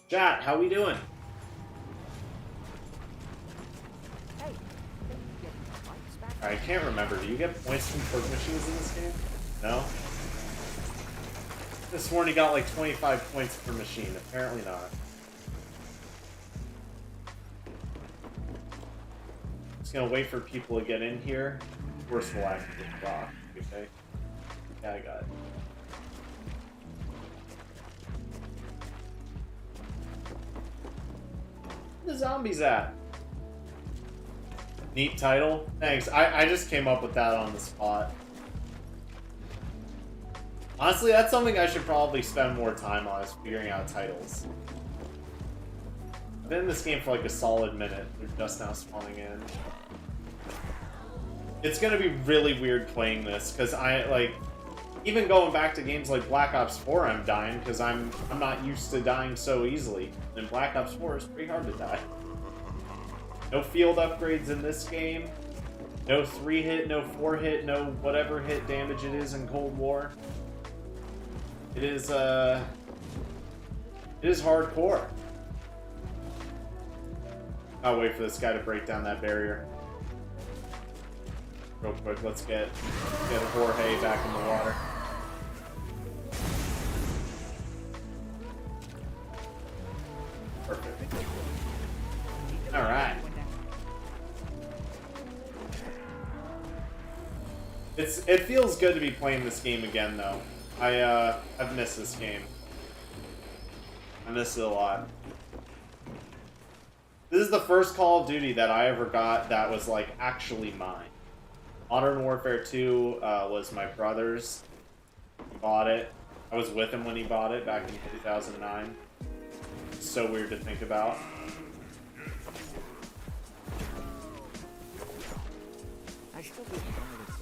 Chat, how we doing? I can't remember. Do you get points from poke machines in this game? No? I sworn he got like 25 points per machine. Apparently not. Just gonna wait for people to get in here. First we'll activate the clock. Okay? Yeah, I got it. Where the zombies at? Neat title. Thanks. I just came up with that on the spot. Honestly, that's something I should probably spend more time on, is figuring out titles. I've been in this game for like a solid minute. They're just now spawning in. It's gonna be really weird playing this, because even going back to games like Black Ops 4, I'm dying, because I'm not used to dying so easily. And Black Ops 4 is pretty hard to die. No field upgrades in this game. No 3-hit, no 4-hit, no whatever hit damage it is in Cold War. It is hardcore. I'll wait for this guy to break down that barrier. Real quick, let's get Jorge back in the water. Perfect. Alright. It feels good to be playing this game again, though. I've missed this game. I miss it a lot. This is the first Call of Duty that I ever got that was, like, actually mine. Modern Warfare 2 was my brother's. He bought it. I was with him when he bought it back in 2009. It's so weird to think about.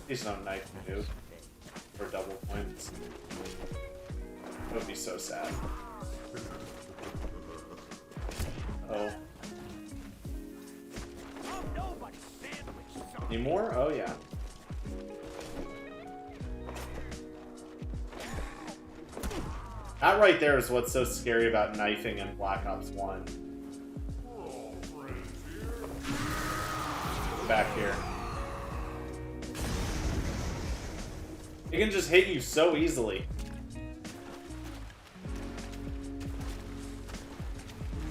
He's no knife to do. For double points. That would be so sad. Oh. Any more? Oh, yeah. That right there is what's so scary about knifing in Black Ops 1. Back here. It can just hit you so easily.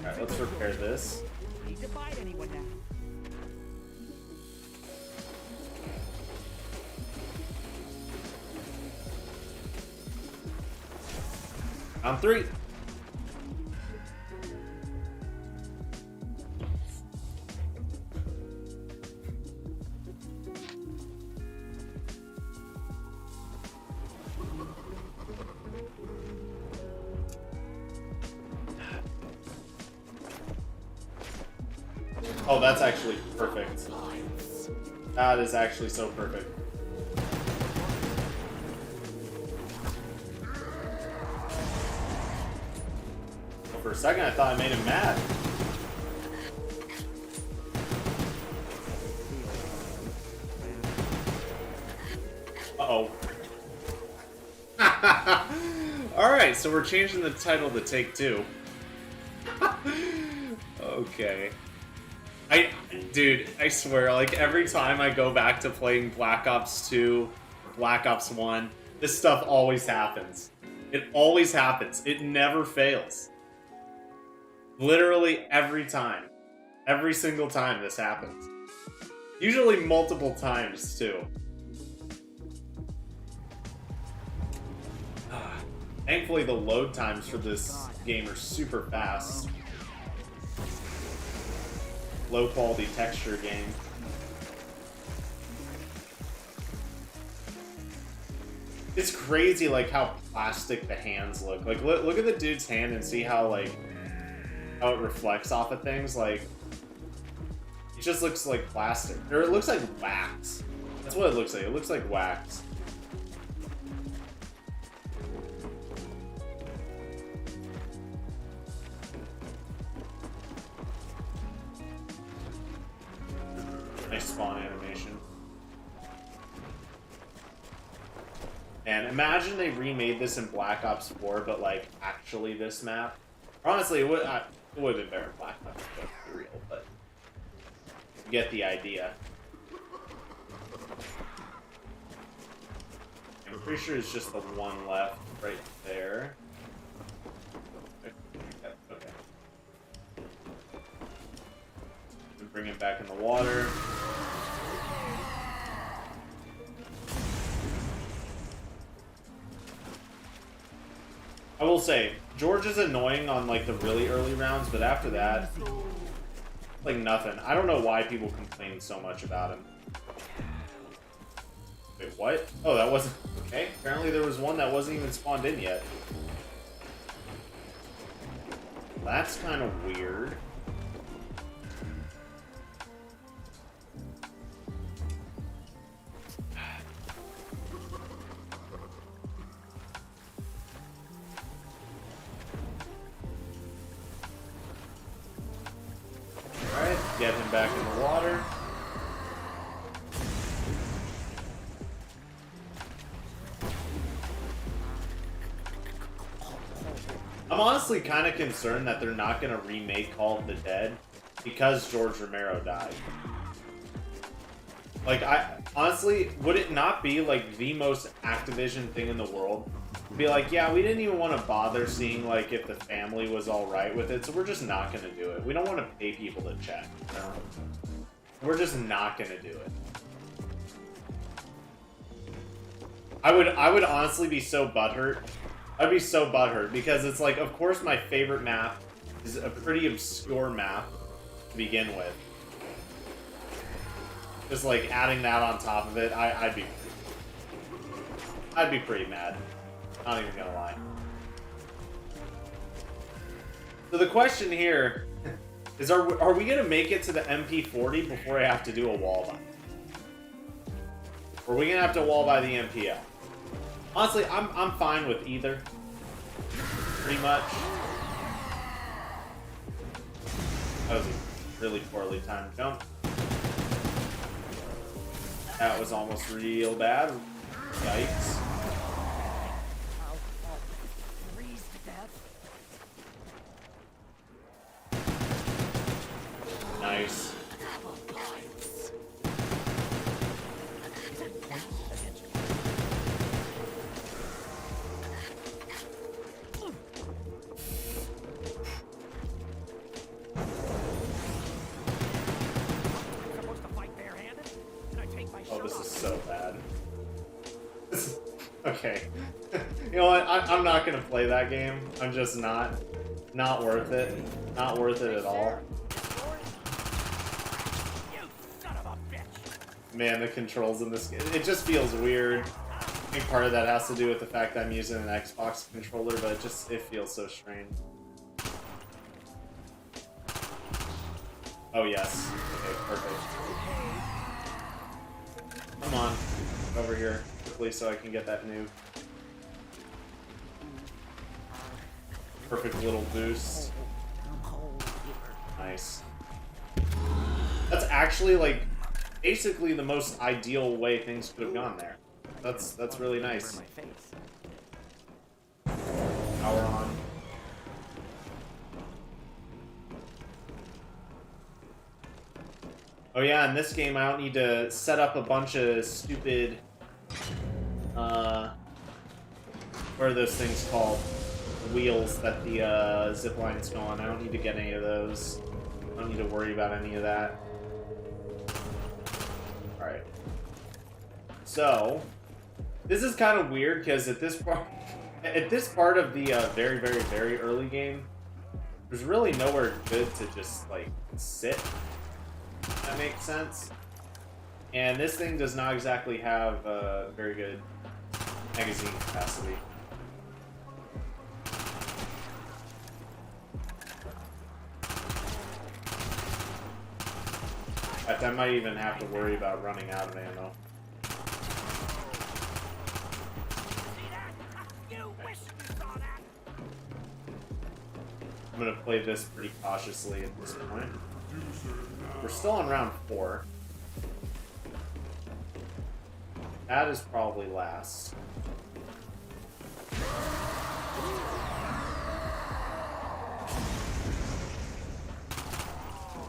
Alright, let's repair this. On 3. Oh, that's actually perfect. That is actually so perfect. Well, for a second, I thought I made him mad. Uh-oh. Alright, so we're changing the title to Take Two. Okay. Dude, I swear, like, every time I go back to playing Black Ops 2, Black Ops 1, this stuff always happens. It always happens. It never fails. Literally every time. Every single time this happens. Usually multiple times, too. Thankfully, the load times for this game are super fast. Low quality texture game. It's crazy, like, how plastic the hands look. Like, look at the dude's hand and see how, like, how it reflects off of things. Like, it just looks like plastic. Or it looks like wax. That's what it looks like. It looks like wax. Nice spawn animation. And imagine they remade this in Black Ops 4, but, like, actually this map. Honestly, it would have been better in Black Ops, to be real, but you get the idea. I'm pretty sure it's just the one left right there. Okay. And bring him back in the water. I will say, George is annoying on like the really early rounds, but after that, like nothing. I don't know why people complain so much about him. Wait, what? Oh, that wasn't... Okay, apparently there was one that wasn't even spawned in yet. That's kind of weird. Alright, get him back in the water. I'm honestly kind of concerned that they're not going to remake Call of the Dead because George Romero died. Like, honestly, would it not be like the most Activision thing in the world? Be like, yeah, we didn't even want to bother seeing like if the family was all right with it, so we're just not going to do it. We don't want to pay people to check. You know? We're just not going to do it. I would honestly be so butthurt. I'd be so butthurt because it's like, of course, my favorite map is a pretty obscure map to begin with. Just like adding that on top of it, I'd be pretty mad. Not even gonna lie. So the question here is, are we gonna make it to the MP40 before I have to do a wall buy? Or are we gonna have to wall buy the MPL? Honestly, I'm fine with either. Pretty much. That was a really poorly timed jump. That was almost real bad. Yikes. Nice. Oh, this is so bad. Okay. You know what? I'm not gonna play that game. I'm just not. Not worth it. Not worth it at all. Man, the controls in this game, it just feels weird. I think part of that has to do with the fact that I'm using an Xbox controller, but it feels so strange. Oh yes. Okay, perfect. Come on, over here quickly so I can get that nuke. Perfect little boost. Nice. That's actually like basically the most ideal way things could have gone there. That's really nice. Power on. Oh yeah, in this game I don't need to set up a bunch of stupid, what are those things called? Wheels that the zip lines go on. I don't need to get any of those. I don't need to worry about any of that. Alright. So, this is kind of weird because at this part of the very, very, very early game, there's really nowhere good to just, like, sit. If that makes sense. And this thing does not exactly have very good magazine capacity. In fact, I might even have to worry about running out of ammo. I'm gonna play this pretty cautiously at this point. We're still on round 4. That is probably last.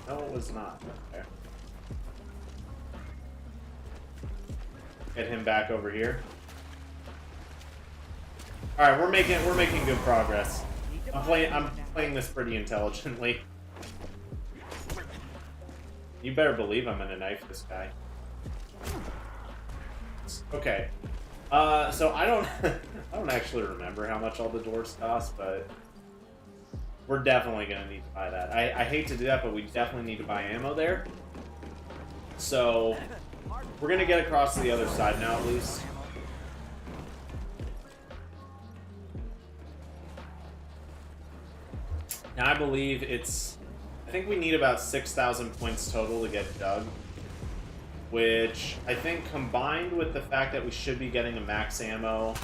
No, it was not. Okay. Get him back over here. All right, we're making good progress. I'm playing this pretty intelligently. You better believe I'm gonna knife this guy. Okay. So I don't I don't actually remember how much all the doors cost, but we're definitely gonna need to buy that. I hate to do that, but we definitely need to buy ammo there. So we're gonna get across to the other side now, at least. Now I believe I think we need about 6,000 points total to get Doug, which I think combined with the fact that we should be getting a max ammo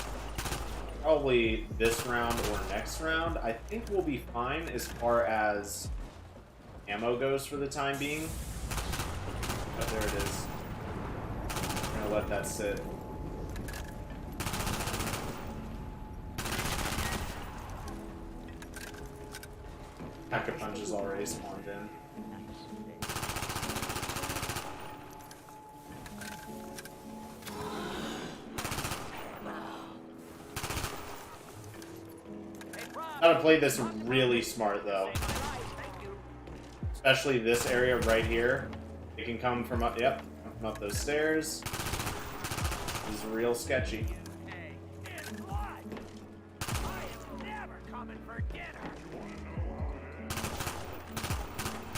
probably this round or next round, I think we'll be fine as far as ammo goes for the time being. Oh, there it is. I'm gonna let that sit. Pack of punches already spawned in. Gotta play this really smart though. Especially this area right here. It can come from up, yep, come up those stairs. This is real sketchy.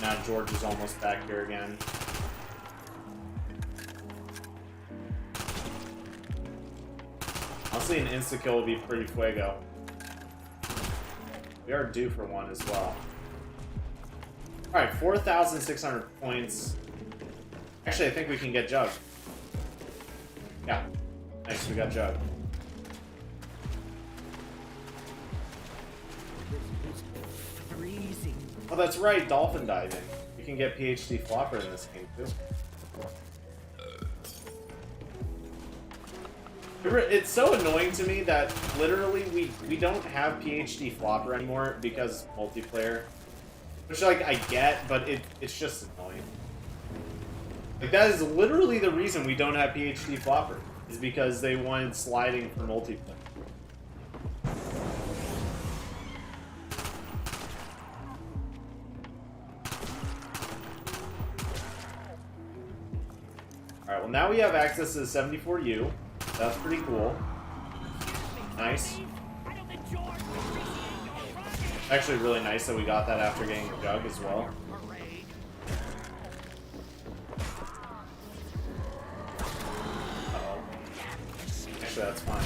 Now George is almost back here again. Honestly, an insta-kill would be pretty fuego. We are due for one as well. Alright, 4,600 points. Actually, I think we can get Jug. Yeah. Nice, we got Jug. Oh, that's right, dolphin diving. You can get PhD Flopper in this game, too. It's so annoying to me that literally we don't have PhD Flopper anymore because multiplayer. Which, like, I get, but it's just annoying. Like, that is literally the reason we don't have PhD Flopper. Is because they wanted sliding for multiplayer. Alright, well now we have access to the 74U. That's pretty cool. Nice. Actually really nice that we got that after getting the Jug as well. Uh-oh. Actually, that's fine.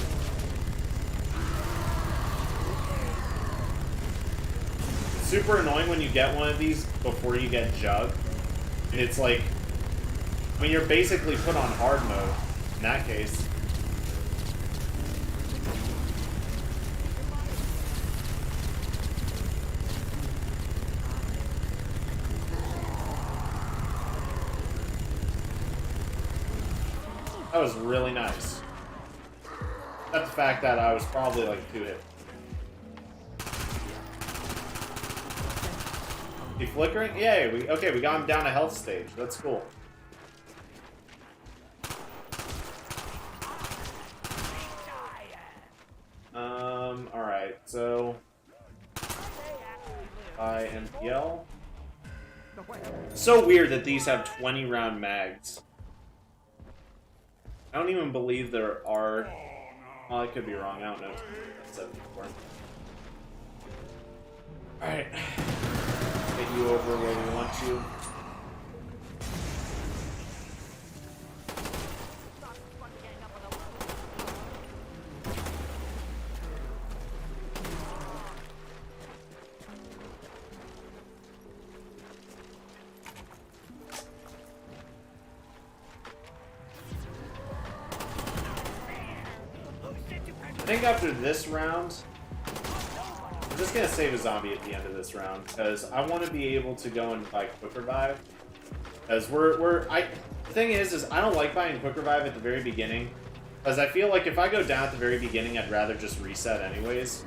It's super annoying when you get one of these before you get Jug. And it's like, I mean, you're basically put on hard mode in that case. That was really nice. Except the fact that I was probably like 2 hit. He flickering? Yay! Okay, we got him down a health stage. That's cool. Alright, so by MPL. So weird that these have 20 round mags. I don't even believe there are. Well, I could be wrong. I don't know. 74. Alright. Get you over where we want you. I think after this round, I'm just gonna save a zombie at the end of this round because I want to be able to go and buy quick revive. Because the thing is I don't like buying quick revive at the very beginning because I feel like if I go down at the very beginning, I'd rather just reset anyways.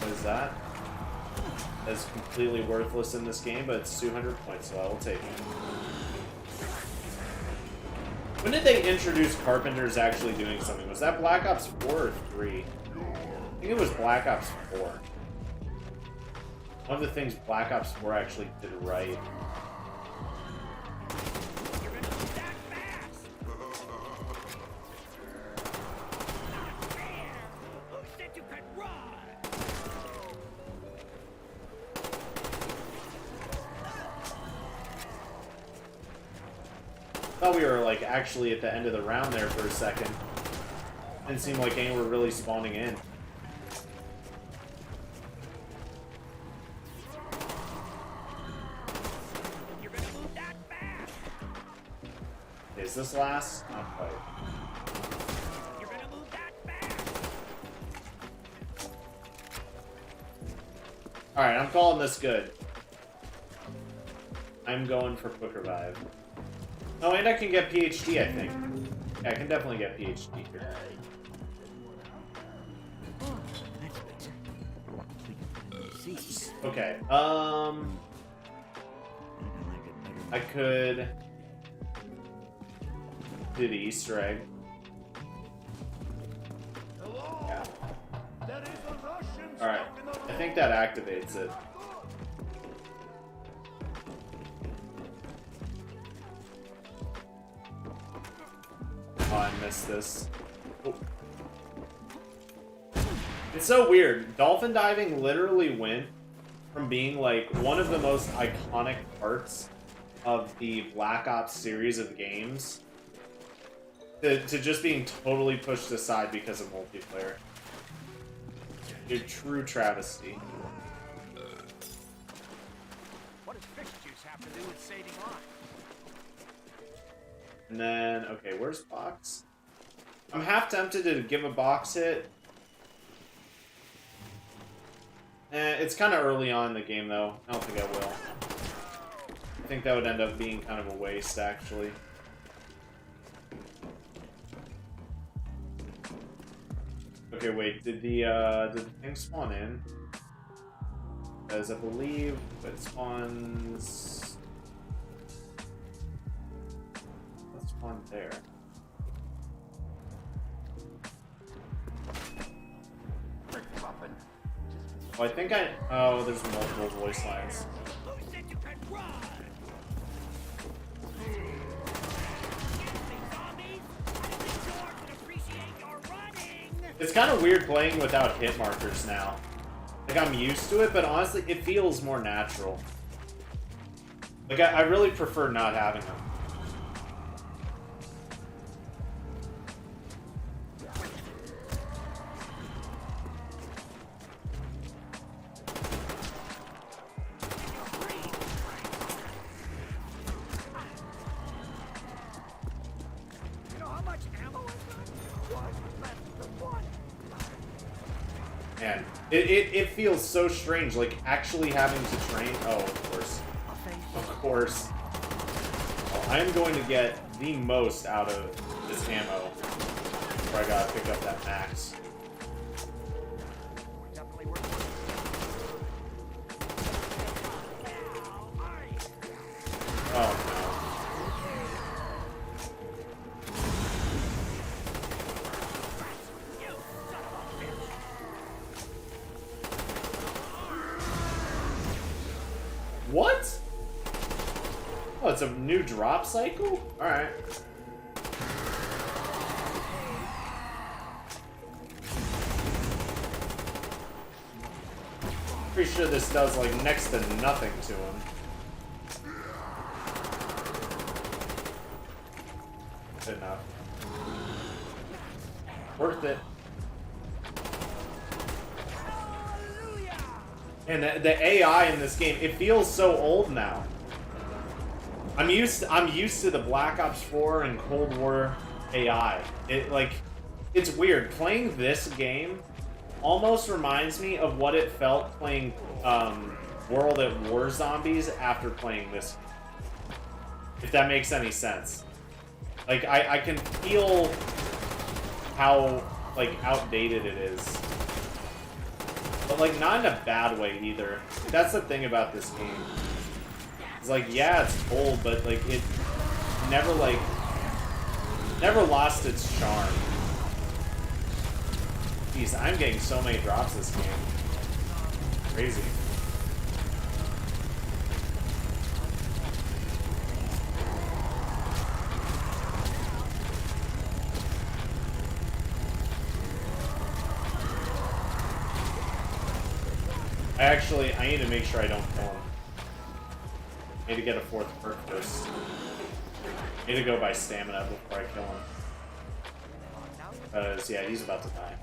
What is that. That's completely worthless in this game, but it's 200 points, so I will take it. When did they introduce Carpenters actually doing something? Was that Black Ops 4 or 3? I think it was Black Ops 4. One of the things Black Ops 4 actually did right. I thought we were like actually at the end of the round there for a second. Didn't seem like any were really spawning in. Is this last? Not quite. Alright, I'm calling this good. I'm going for quick revive. Oh, and I can get PhD, I think. Yeah, I can definitely get PhD here. Okay, I could do the Easter egg. Yeah. Alright, I think that activates it. Oh, I missed this. Oh. It's so weird. Dolphin diving literally went from being like one of the most iconic parts of the Black Ops series of games to just being totally pushed aside because of multiplayer. A true travesty. What does fish juice have to do with saving lives? And then, okay, where's box? I'm half tempted to give a box hit. It's kind of early on in the game, though. I don't think I will. I think that would end up being kind of a waste, actually. Okay, wait. Did the thing spawn in? Because I believe it spawns. Let's spawn there. Oh, I think I. Oh, there's multiple voice lines. It's kind of weird playing without hit markers now. Like, I'm used to it, but honestly, it feels more natural. Like, I really prefer not having them. Man, it feels so strange, like, actually having to train. Oh, of course. Of course. Well, I am going to get the most out of this ammo before I gotta pick up that max. Oh, no. What? Oh, it's a new drop cycle? Alright. Pretty sure this does, like, next to nothing to him. Good enough. Worth it. And the AI in this game, it feels so old now. I'm used to the Black Ops 4 and Cold War AI. It's weird. Playing this game almost reminds me of what it felt playing World at War Zombies after playing this. If that makes any sense. Like, I can feel how, like, outdated it is. But, like, not in a bad way, either. That's the thing about this game. It's like, yeah, it's old, but, like, it never, like... never lost its charm. Jeez, I'm getting so many drops this game. Crazy. I need to make sure I don't kill him. I need to get a 4th perk first. I need to go by stamina before I kill him. Because, yeah, he's about to die.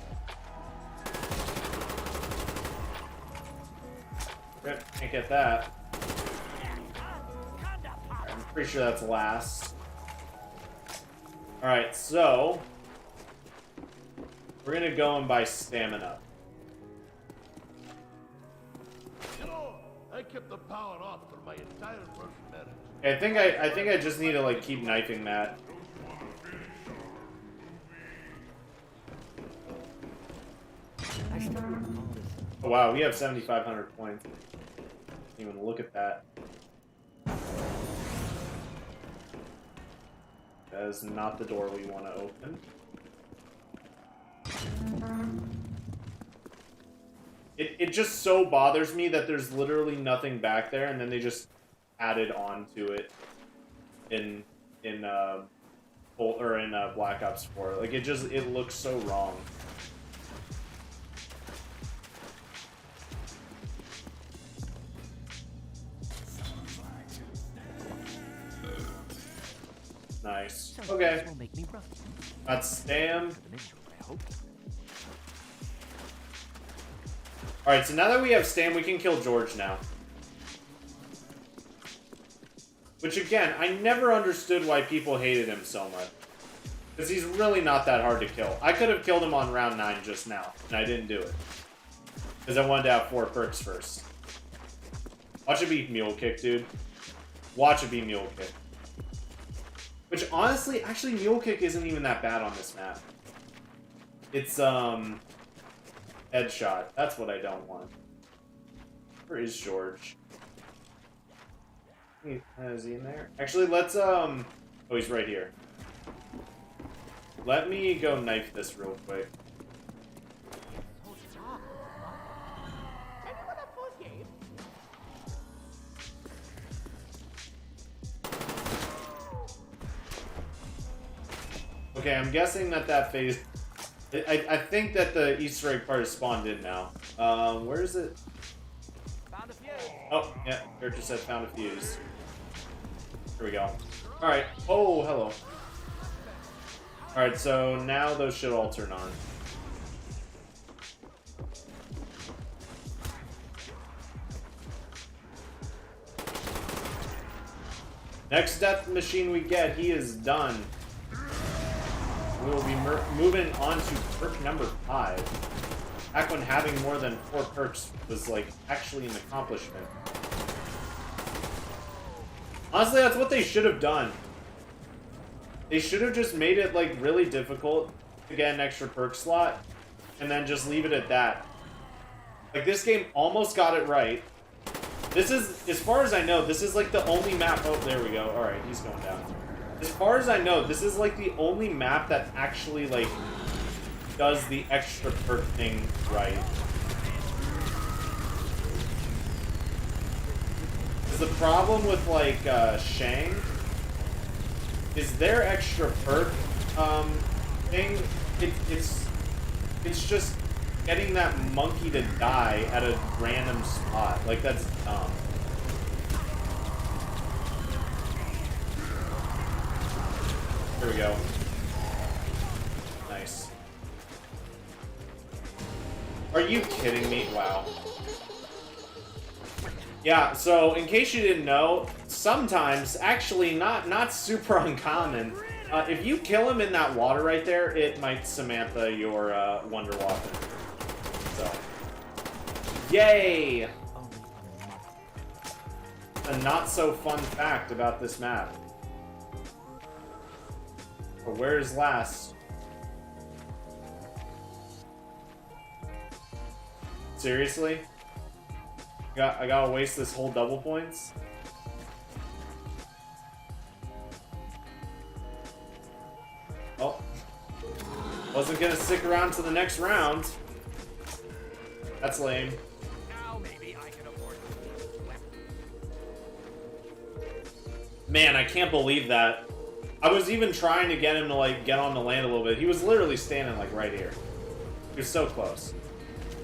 Rip, can't get that. Right, I'm pretty sure that's last. Alright, so... we're gonna go and buy stamina. I kept the power off for my entire first marriage. Okay, I think I just need to like keep knifing that. Oh wow, we have 7,500 points. Can't even look at that. That is not the door we want to open. It just so bothers me that there's literally nothing back there, and then they just added on to it in Black Ops 4. Like it looks so wrong. Nice. Okay. That's Stam. Alright, so now that we have Stam, we can kill George now. Which, again, I never understood why people hated him so much. Because he's really not that hard to kill. I could have killed him on round 9 just now, and I didn't do it. Because I wanted to have 4 perks first. Watch it be Mule Kick, dude. Watch it be Mule Kick. Which, honestly, actually, Mule Kick isn't even that bad on this map. It's, Headshot. That's what I don't want. Where is George? Is he in there? Actually, let's, oh, he's right here. Let me go knife this real quick. Okay, I'm guessing that phase... I think that the Easter egg part is spawned in now. Where is it? Found a fuse. Oh, yeah, character said found a fuse. Here we go. Alright. Oh, hello. Alright, so now those should all turn on. Next death machine we get, he is done. We will be moving on to perk number 5. Back when having more than 4 perks was, like, actually an accomplishment. Honestly, that's what they should have done. They should have just made it, like, really difficult to get an extra perk slot, and then just leave it at that. Like, this game almost got it right. This is, as far as I know, this is, like, the only map... Oh, there we go. Alright, he's going down. As far as I know, this is, like, the only map that actually, like, does the extra perk thing right. Because the problem with, like, Shang is their extra perk, thing, it's just getting that monkey to die at a random spot. Like, that's dumb. Here we go. Nice. Are you kidding me? Wow. Yeah, so in case you didn't know, sometimes, actually not super uncommon, if you kill him in that water right there, it might Samantha your Wonder Waffle. So, yay! A not so fun fact about this map. But where's last? Seriously? I gotta waste this whole double points? Oh. Wasn't gonna stick around to the next round. That's lame. Now maybe I can afford Man, I can't believe that. I was even trying to get him to, like, get on the land a little bit. He was literally standing, like, right here. He was so close.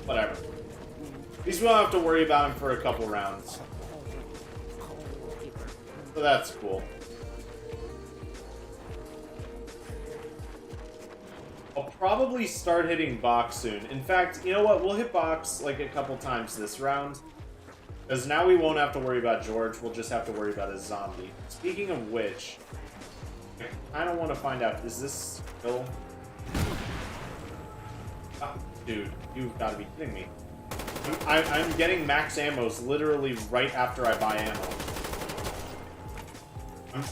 Whatever. At least we don't have to worry about him for a couple rounds. So that's cool. I'll probably start hitting box soon. In fact, you know what? We'll hit box like a couple times this round. Because now we won't have to worry about George. We'll just have to worry about a zombie. Speaking of which, I kind of want to find out, is this still... Oh, dude, you've got to be kidding me. I'm getting max ammos literally right after I buy ammo.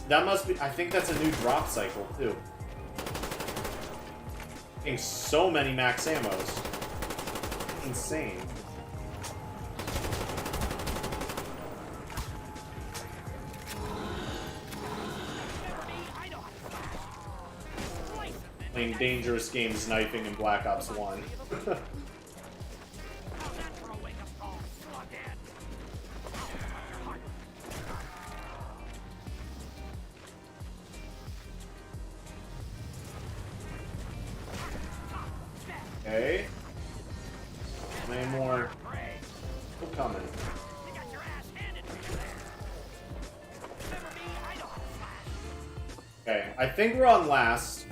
That must be... I think that's a new drop cycle, too. Getting so many max ammos. Insane. Playing dangerous games, knifing in Black Ops 1. Okay. How many more? Still coming. Okay, I think we're on last.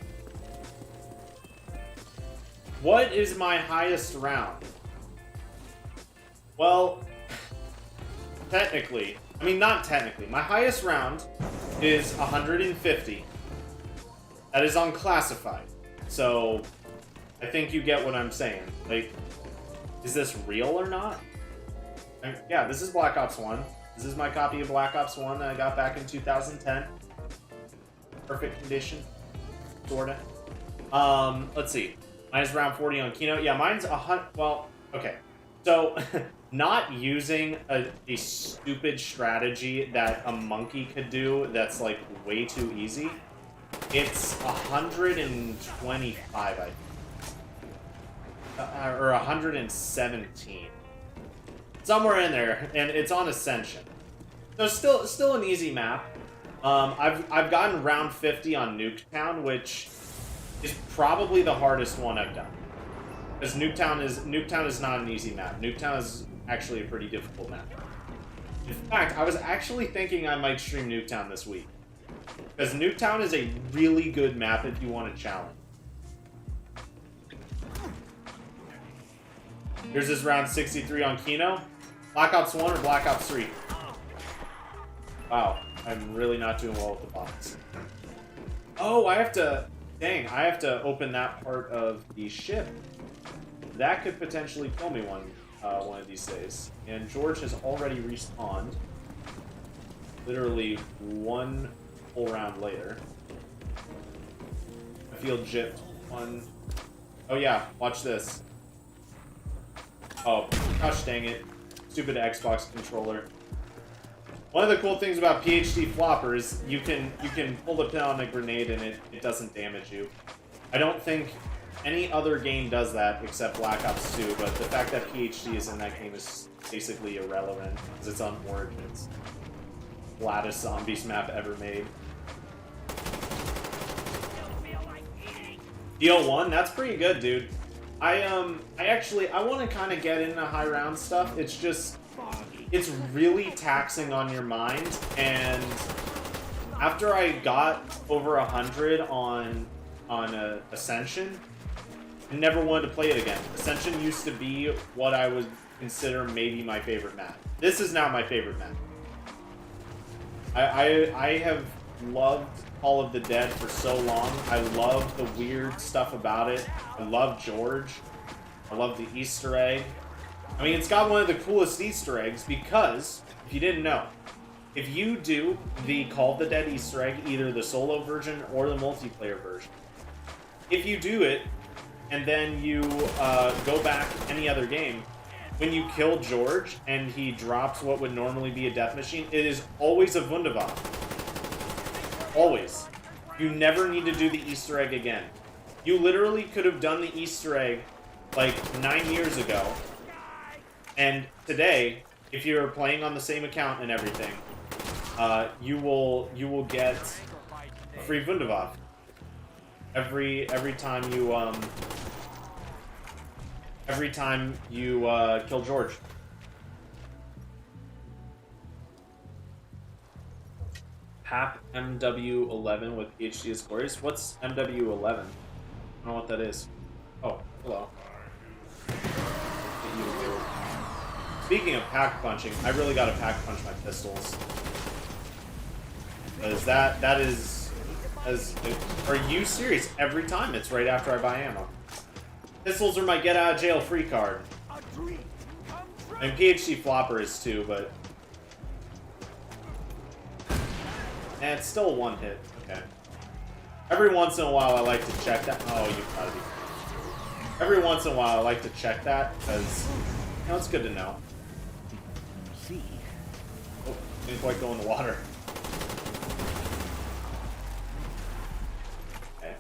What is my highest round? Well, technically, I mean, not technically. My highest round is 150. That is unclassified. So, I think you get what I'm saying. Like, is this real or not? Yeah, this is Black Ops 1. This is my copy of Black Ops 1 that I got back in 2010. Perfect condition. Sorta. Let's see. Mine's round 40 on Keynote. Yeah, mine's 100. Well, okay. So, not using a stupid strategy that a monkey could do that's, like, way too easy. It's 125, I think. Or 117. Somewhere in there, and it's on Ascension. So still an easy map. I've gotten round 50 on Nuketown, which is probably the hardest one I've done. Because Nuketown is not an easy map. Nuketown is actually a pretty difficult map. In fact, I was actually thinking I might stream Nuketown this week. Because Nuketown is a really good map if you want a challenge. Here's this round 63 on Kino. Black Ops 1 or Black Ops 3? Wow, I'm really not doing well with the box. Oh, I have to... Dang, I have to open that part of the ship. That could potentially kill me one of these days. And George has already respawned. Literally one full round later. I feel gypped. Oh yeah, watch this. Oh, gosh dang it. Stupid Xbox controller. One of the cool things about PhD Flopper is you can pull the pin on a grenade and it doesn't damage you. I don't think any other game does that except Black Ops 2, but the fact that PhD is in that game is basically irrelevant because it's on Origins. Flattest zombies map ever made. DL1, that's pretty good, dude. I want to kind of get into high round stuff. It's just, it's really taxing on your mind. And after I got over 100 on Ascension, I never wanted to play it again. Ascension used to be what I would consider maybe my favorite map. This is now my favorite map. I have loved Call of the Dead for so long. I love the weird stuff about it. I love George. I love the Easter egg. I mean, it's got one of the coolest Easter eggs because, if you didn't know, if you do the Call of the Dead Easter egg, either the solo version or the multiplayer version, if you do it, and then you go back any other game, when you kill George and he drops what would normally be a death machine, it is always a Wunderwaffe. Always. You never need to do the Easter egg again. You literally could have done the Easter egg like 9 years ago, and today, if you're playing on the same account and everything, you will get a free Wunderwaffe every time you kill George. Pap MW11 with PhD is glorious. What's MW11? I don't know what that is. Oh, hello. Speaking of pack punching, I really gotta pack punch my pistols. Because that is... Are you serious? Every time it's right after I buy ammo. Pistols are my get out of jail free card. And PhD flopper is too, but... And it's still a one hit. Okay. Every once in a while I like to check that. Oh, you've gotta be... Every once in a while I like to check that, because, you know, it's good to know. Oh, didn't quite go in the water. Okay.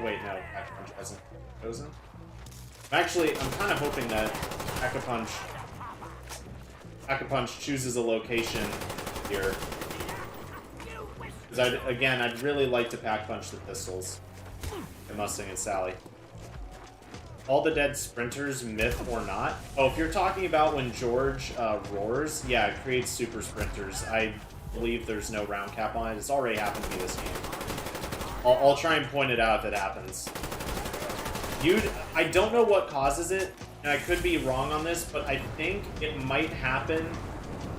Wait, no. Pack Punch hasn't chosen. Actually, I'm kind of hoping that Pack a Punch chooses a location here. Because I'd really like to Pack Punch the pistols. And Mustang and Sally. All the dead sprinters, myth or not? Oh, if you're talking about when George roars, yeah, it creates super sprinters. I believe there's no round cap on it. It's already happened to me this game. I'll try and point it out if it happens. I don't know what causes it, and I could be wrong on this, but I think it might happen,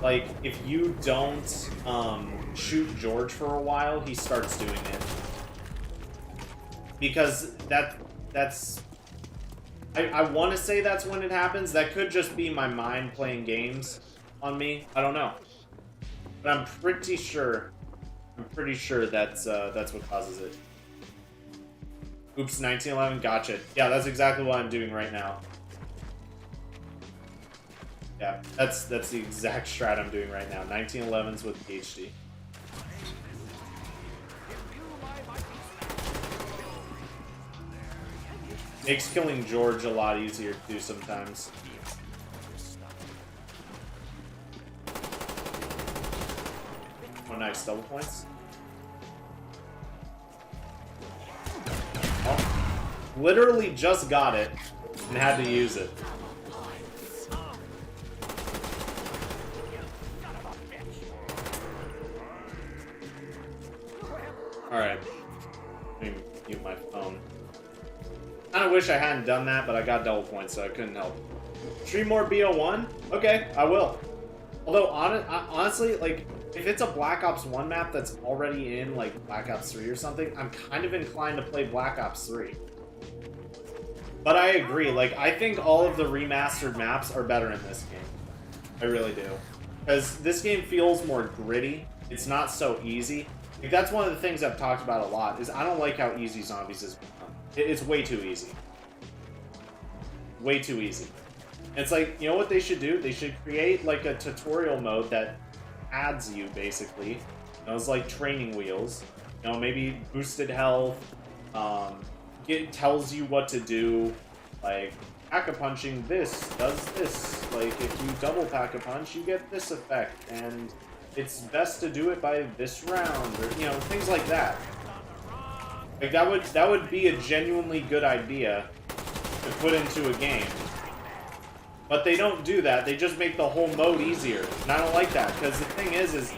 like, if you don't shoot George for a while, he starts doing it. Because that's... I want to say that's when it happens. That could just be my mind playing games on me. I don't know. But I'm pretty sure that's what causes it. Oops, 1911, gotcha. Yeah, that's exactly what I'm doing right now. Yeah, that's the exact strat I'm doing right now. 1911s with PhD. Makes killing George a lot easier to do sometimes. Oh, nice. Double points. Oh, literally just got it and had to use it. Alright. Let me mute my phone. I kinda wish I hadn't done that, but I got double points, so I couldn't help. Stream more BO1? Okay, I will. Although, honestly, like, if it's a Black Ops 1 map that's already in, like, Black Ops 3 or something, I'm kind of inclined to play Black Ops 3. But I agree, like, I think all of the remastered maps are better in this game. I really do. Because this game feels more gritty. It's not so easy. Like, that's one of the things I've talked about a lot, is I don't like how easy Zombies has become. It's way too easy. Way too easy. It's like, you know what they should do? They should create, like, a tutorial mode that adds you, basically. Those, like, training wheels. You know, maybe boosted health. Tells you what to do. Like, pack-a-punching this does this. Like, if you double pack-a-punch, you get this effect. And it's best to do it by this round. Or, you know, things like that. Like, that would be a genuinely good idea to put into a game. But they don't do that. They just make the whole mode easier. And I don't like that, because the thing is,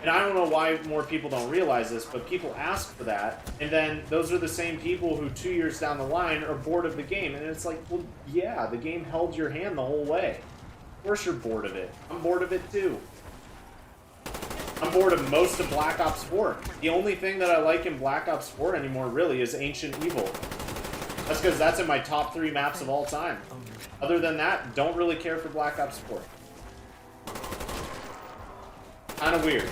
and I don't know why more people don't realize this, but people ask for that, and then those are the same people who 2 years down the line are bored of the game. And it's like, well, yeah, the game held your hand the whole way. Of course you're bored of it. I'm bored of it too. I'm bored of most of Black Ops 4. The only thing that I like in Black Ops 4 anymore, really, is Ancient Evil. That's because that's in my top 3 maps of all time. Other than that, don't really care for Black Ops 4. Kinda weird.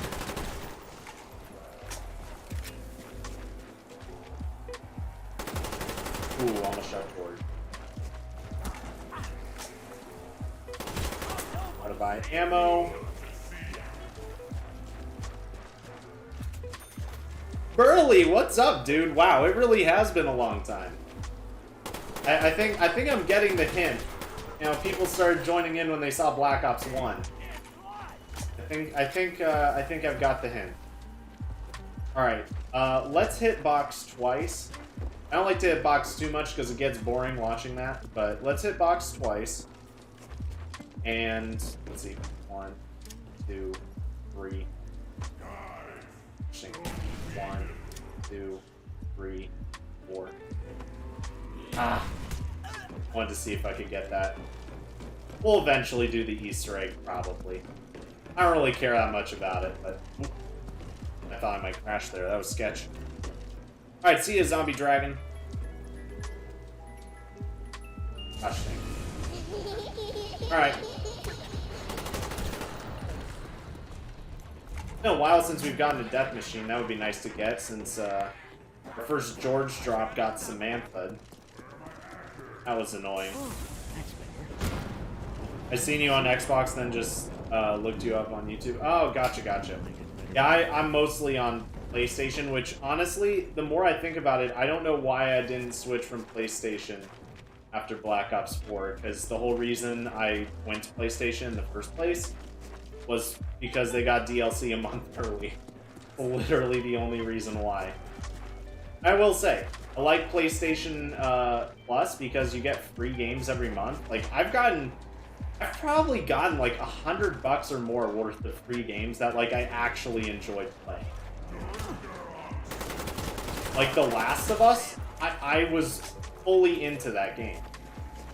Ooh, almost shot forward. buy ammo. Burley, what's up, dude? Wow, it really has been a long time. I think I'm getting the hint. You know, people started joining in when they saw Black Ops 1. I think I've got the hint. Alright, let's hit box twice. I don't like to hit box too much because it gets boring watching that, but let's hit box twice. And, let's see, 1, 2, 3. 1, 2, 3, 4. Ah. Wanted to see if I could get that. We'll eventually do the Easter egg, probably. I don't really care that much about it, but... I thought I might crash there. That was sketch. Alright, see ya, zombie dragon. Gosh dang. Alright. It's been a while since we've gotten a death machine. That would be nice to get, since our first George drop got Samantha. That was annoying. I seen you on Xbox, then just looked you up on YouTube. Oh, gotcha. Yeah, I'm mostly on PlayStation, which, honestly, the more I think about it, I don't know why I didn't switch from PlayStation after Black Ops 4, because the whole reason I went to PlayStation in the first place was because they got DLC a month early. Literally the only reason why. I will say, I like PlayStation Plus because you get free games every month. Like, I've probably gotten like $100 or more worth of free games that like I actually enjoyed playing. Like The Last of Us, I was fully into that game.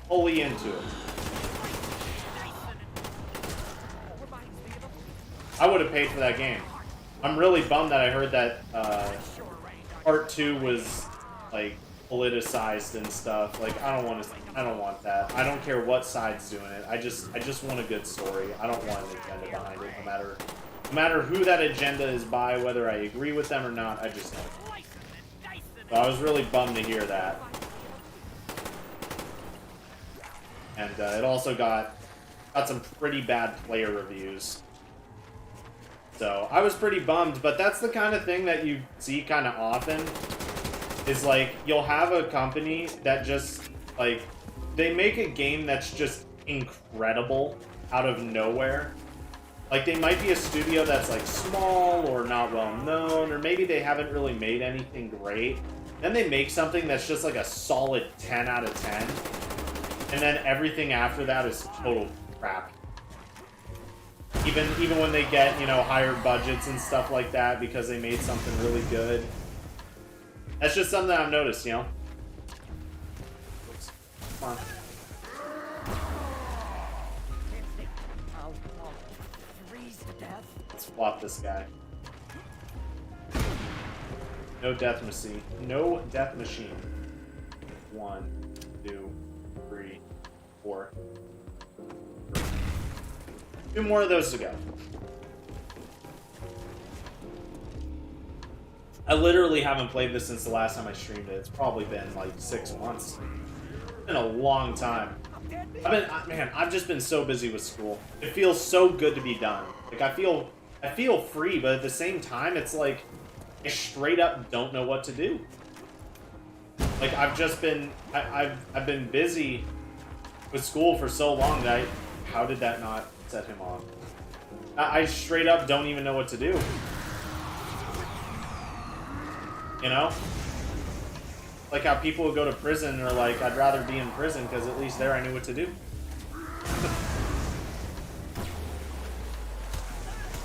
Fully into it. I would have paid for that game. I'm really bummed that I heard that Part 2 was like politicized and stuff. Like, I don't want that. I don't care what side's doing it. I just want a good story. I don't want an agenda behind it, no matter who that agenda is by, whether I agree with them or not. I just don't. So I was really bummed to hear that. And it also got some pretty bad player reviews. So I was pretty bummed, but that's the kind of thing that you see kind of often. Is like, you'll have a company that just, like, they make a game that's just incredible out of nowhere. Like, they might be a studio that's, like, small or not well known, or maybe they haven't really made anything great. Then they make something that's just, like, a solid 10 out of 10. And then everything after that is total crap. Even when they get, you know, higher budgets and stuff like that because they made something really good. That's just something that I've noticed, you know? Come on. Let's flop this guy. No death machine. No death machine. 1, 2, 3, 4. 2 more of those to go. I literally haven't played this since the last time I streamed it. It's probably been like 6 months. It's been a long time. I've just been so busy with school. It feels so good to be done. Like, I feel free, but at the same time, it's like I straight up don't know what to do. Like, I've been busy with school for so long that how did that not set him off? I straight up don't even know what to do. You know? Like how people who go to prison are like, I'd rather be in prison because at least there I knew what to do.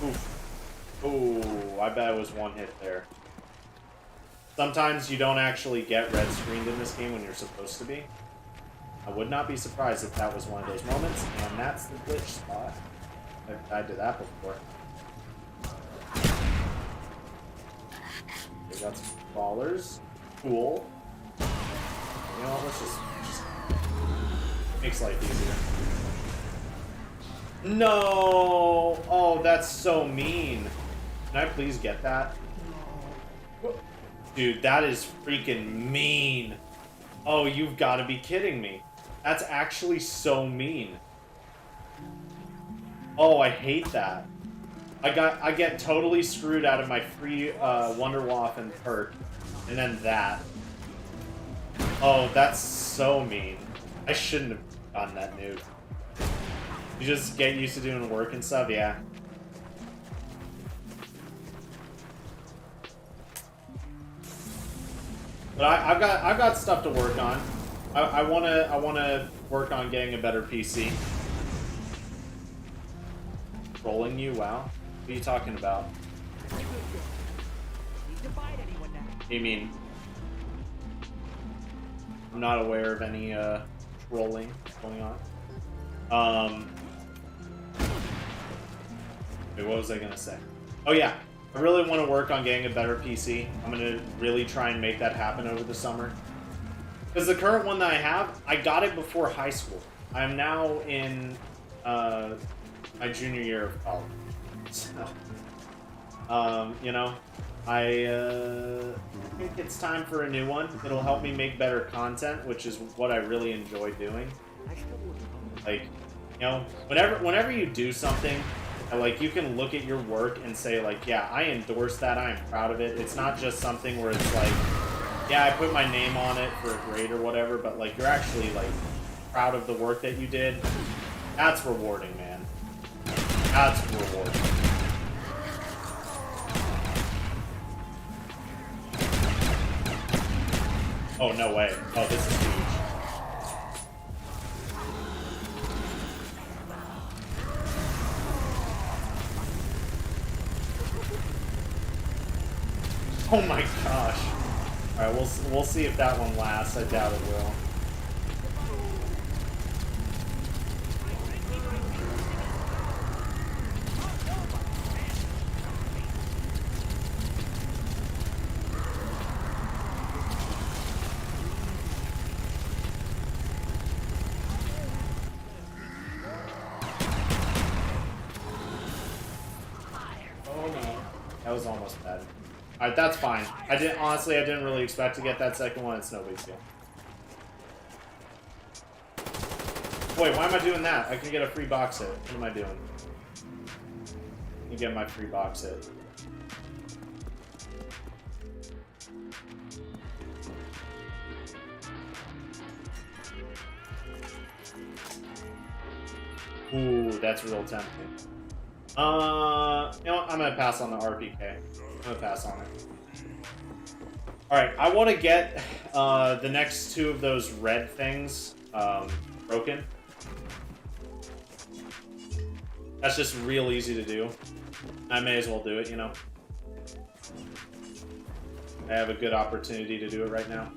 Oof. Ooh, I bet it was one hit there. Sometimes you don't actually get red screened in this game when you're supposed to be. I would not be surprised if that was one of those moments, and that's the glitch spot. I've died to that before. We got some ballers. Cool. You know what, let's just makes life easier. No! Oh, that's so mean. Can I please get that? Dude, that is freaking mean. Oh, you've got to be kidding me. That's actually so mean. Oh, I hate that. I get totally screwed out of my free Wonderwaffen perk, and then that. Oh, that's so mean. I shouldn't have gotten that nuke. You just get used to doing work and stuff, yeah. But I've got stuff to work on. I wanna work on getting a better PC. Trolling you? Wow. What are you talking about? You mean I'm not aware of any trolling going on. Wait, what was I gonna say? Oh yeah, I really want to work on getting a better PC. I'm gonna really try and make that happen over the summer. Because the current one that I have, I got it before high school. I'm now in my junior year of college. So, you know, I think it's time for a new one. It'll help me make better content, which is what I really enjoy doing. Like, you know, whenever you do something, like, you can look at your work and say, like, yeah, I endorse that, I am proud of it. It's not just something where it's like, yeah, I put my name on it for a grade or whatever, but, like, you're actually, like, proud of the work that you did. That's rewarding, man. That's rewarding. Oh, no way. Oh, this is huge. Oh my gosh. Alright, we'll see if that one lasts. I doubt it will. Oh no. That was almost bad. Alright, that's fine. Honestly, I didn't really expect to get that second one. It's no big deal. Wait, why am I doing that? I can get a free box hit. What am I doing? You get my free box hit. Ooh, that's real tempting. You know what? I'm gonna pass on the RPK. I'm gonna pass on it. Alright, I want to get the next two of those red things broken. That's just real easy to do. I may as well do it, you know. I have a good opportunity to do it right now.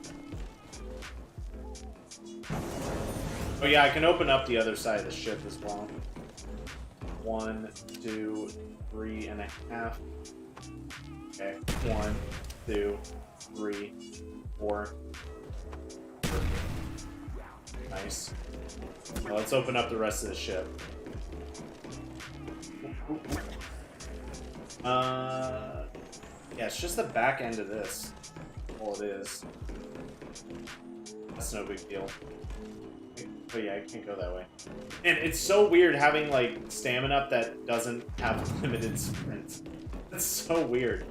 Oh yeah, I can open up the other side of the ship as well. 1, 2, 3.5. Okay, 1, 2, 3, 4. Nice. Now let's open up the rest of the ship. Yeah, it's just the back end of this. All it is. That's no big deal. But yeah, I can't go that way. And it's so weird having, like, stamina up that doesn't have limited sprint. That's so weird.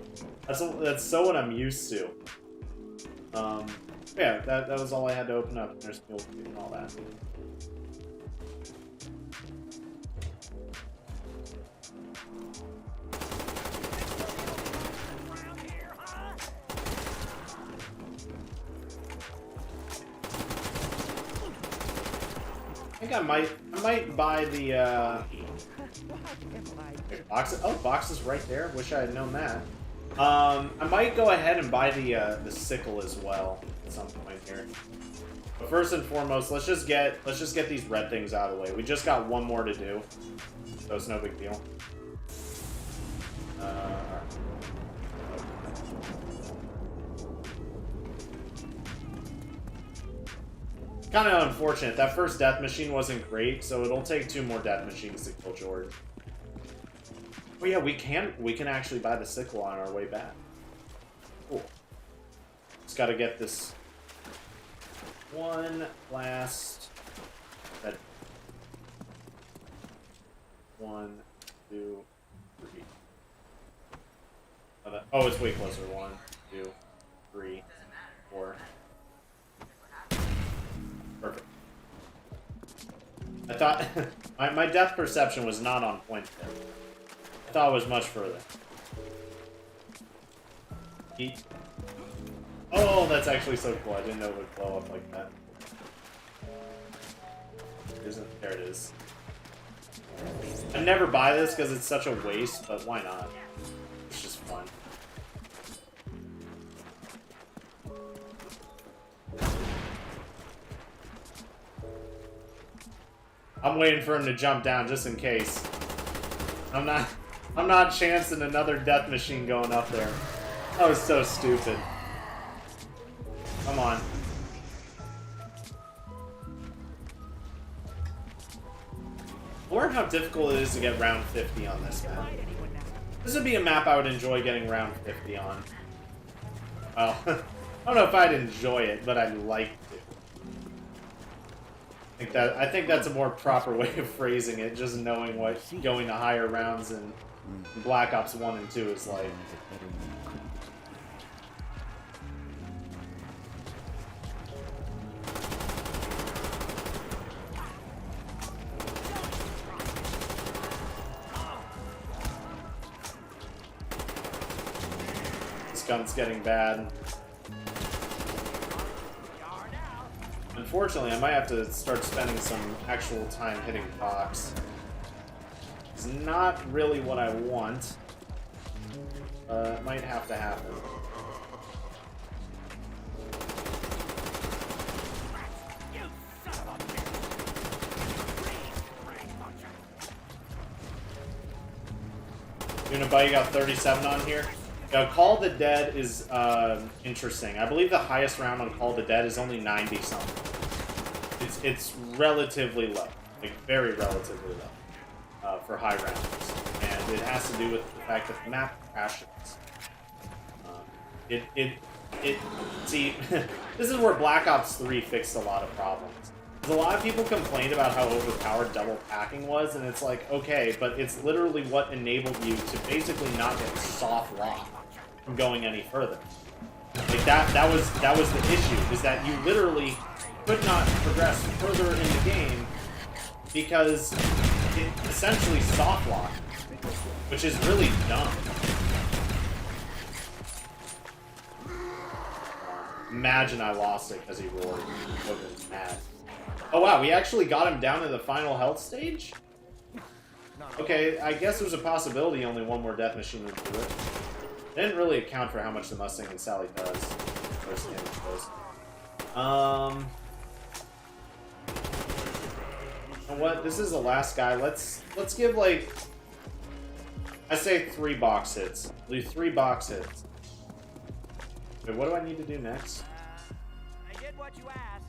That's so what I'm used to. Yeah, that was all I had to open up. There's fuel and all that. I think I might buy the box. Oh, box is right there. Wish I had known that. I might go ahead and buy the sickle as well at some point here. But first and foremost, let's just get these red things out of the way. We just got one more to do, so it's no big deal. Kind of unfortunate. That first death machine wasn't great, so it'll take 2 more death machines to kill George. Oh yeah, we can actually buy the sickle on our way back. Cool. Just gotta get this one last red. 1, 2, 3. Oh, it's way closer. 1, 2, 3, 4. Perfect. I thought my depth perception was not on point there. I thought it was much further. Yeet. Oh, that's actually so cool. I didn't know it would blow up like that. There it is. I never buy this because it's such a waste, but why not? It's just fun. I'm waiting for him to jump down just in case. I'm not chancing another death machine going up there. That was so stupid. Come on. I wonder how difficult it is to get round 50 on this map. This would be a map I would enjoy getting round 50 on. Well, I don't know if I'd enjoy it, but I'd like to. I think that's a more proper way of phrasing it, just knowing what going to higher rounds in Black Ops 1 and 2 is like. This gun's getting bad. Unfortunately, I might have to start spending some actual time hitting box. It's not really what I want. It might have to happen. Unibite, you got 37 on here. Call of the Dead is interesting. I believe the highest round on Call of the Dead is only 90 something. It's relatively low, like very relatively low for high rounds, and it has to do with the fact that the map crashes. See, this is where Black Ops 3 fixed a lot of problems. A lot of people complained about how overpowered double packing was, and it's like, okay, but it's literally what enabled you to basically not get soft locked from going any further. Like that was the issue, is that you literally could not progress further in the game because it essentially soft locked, which is really dumb. Imagine I lost it because he roared. I would have been mad. Oh wow, we actually got him down to the final health stage? Okay, I guess there's a possibility only one more death machine would do it. Didn't really account for how much the Mustang and Sally does. First damage does. You know what? This is the last guy. Let's give like, I say 3 box hits. Leave 3 box hits. Wait, what do I need to do next? I did what you asked.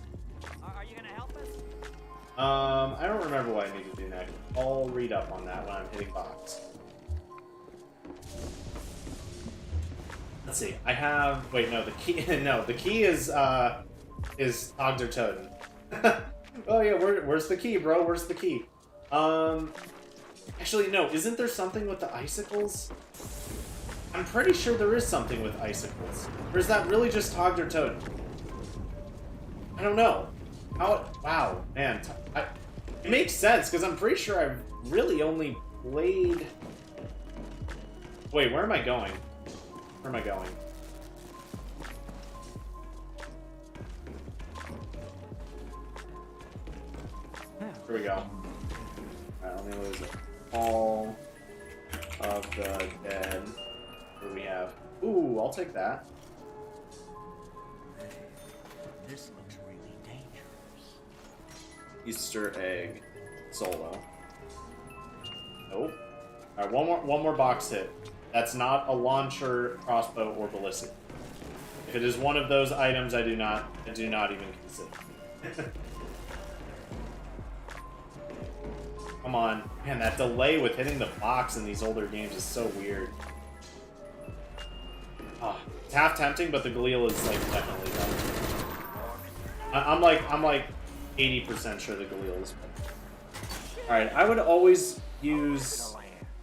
Are you gonna help us? I don't remember what I need to do next. I'll read up on that when I'm hitting box. Let's see. I have. Wait, no. The key. No, the key is Ogdertoten. Oh yeah. Where's the key, bro? Where's the key? Actually, no. Isn't there something with the icicles? I'm pretty sure there is something with icicles. Or is that really just Ogdertoten? I don't know. Wow, man. It makes sense, because I'm pretty sure I've really only played... Wait, where am I going? Where am I going? Here we go. Alright, let me lose it. All of the Dead. What do we have? Ooh, I'll take that. This looks really dangerous. Easter egg solo. Nope. Alright, one more box hit. That's not a launcher, crossbow, or ballistic. If it is one of those items, I do not even consider. Come on. Man, that delay with hitting the box in these older games is so weird. Oh, it's half tempting, but the Galil is like definitely better. I'm like 80% sure the Galil is better. Alright, I would always use...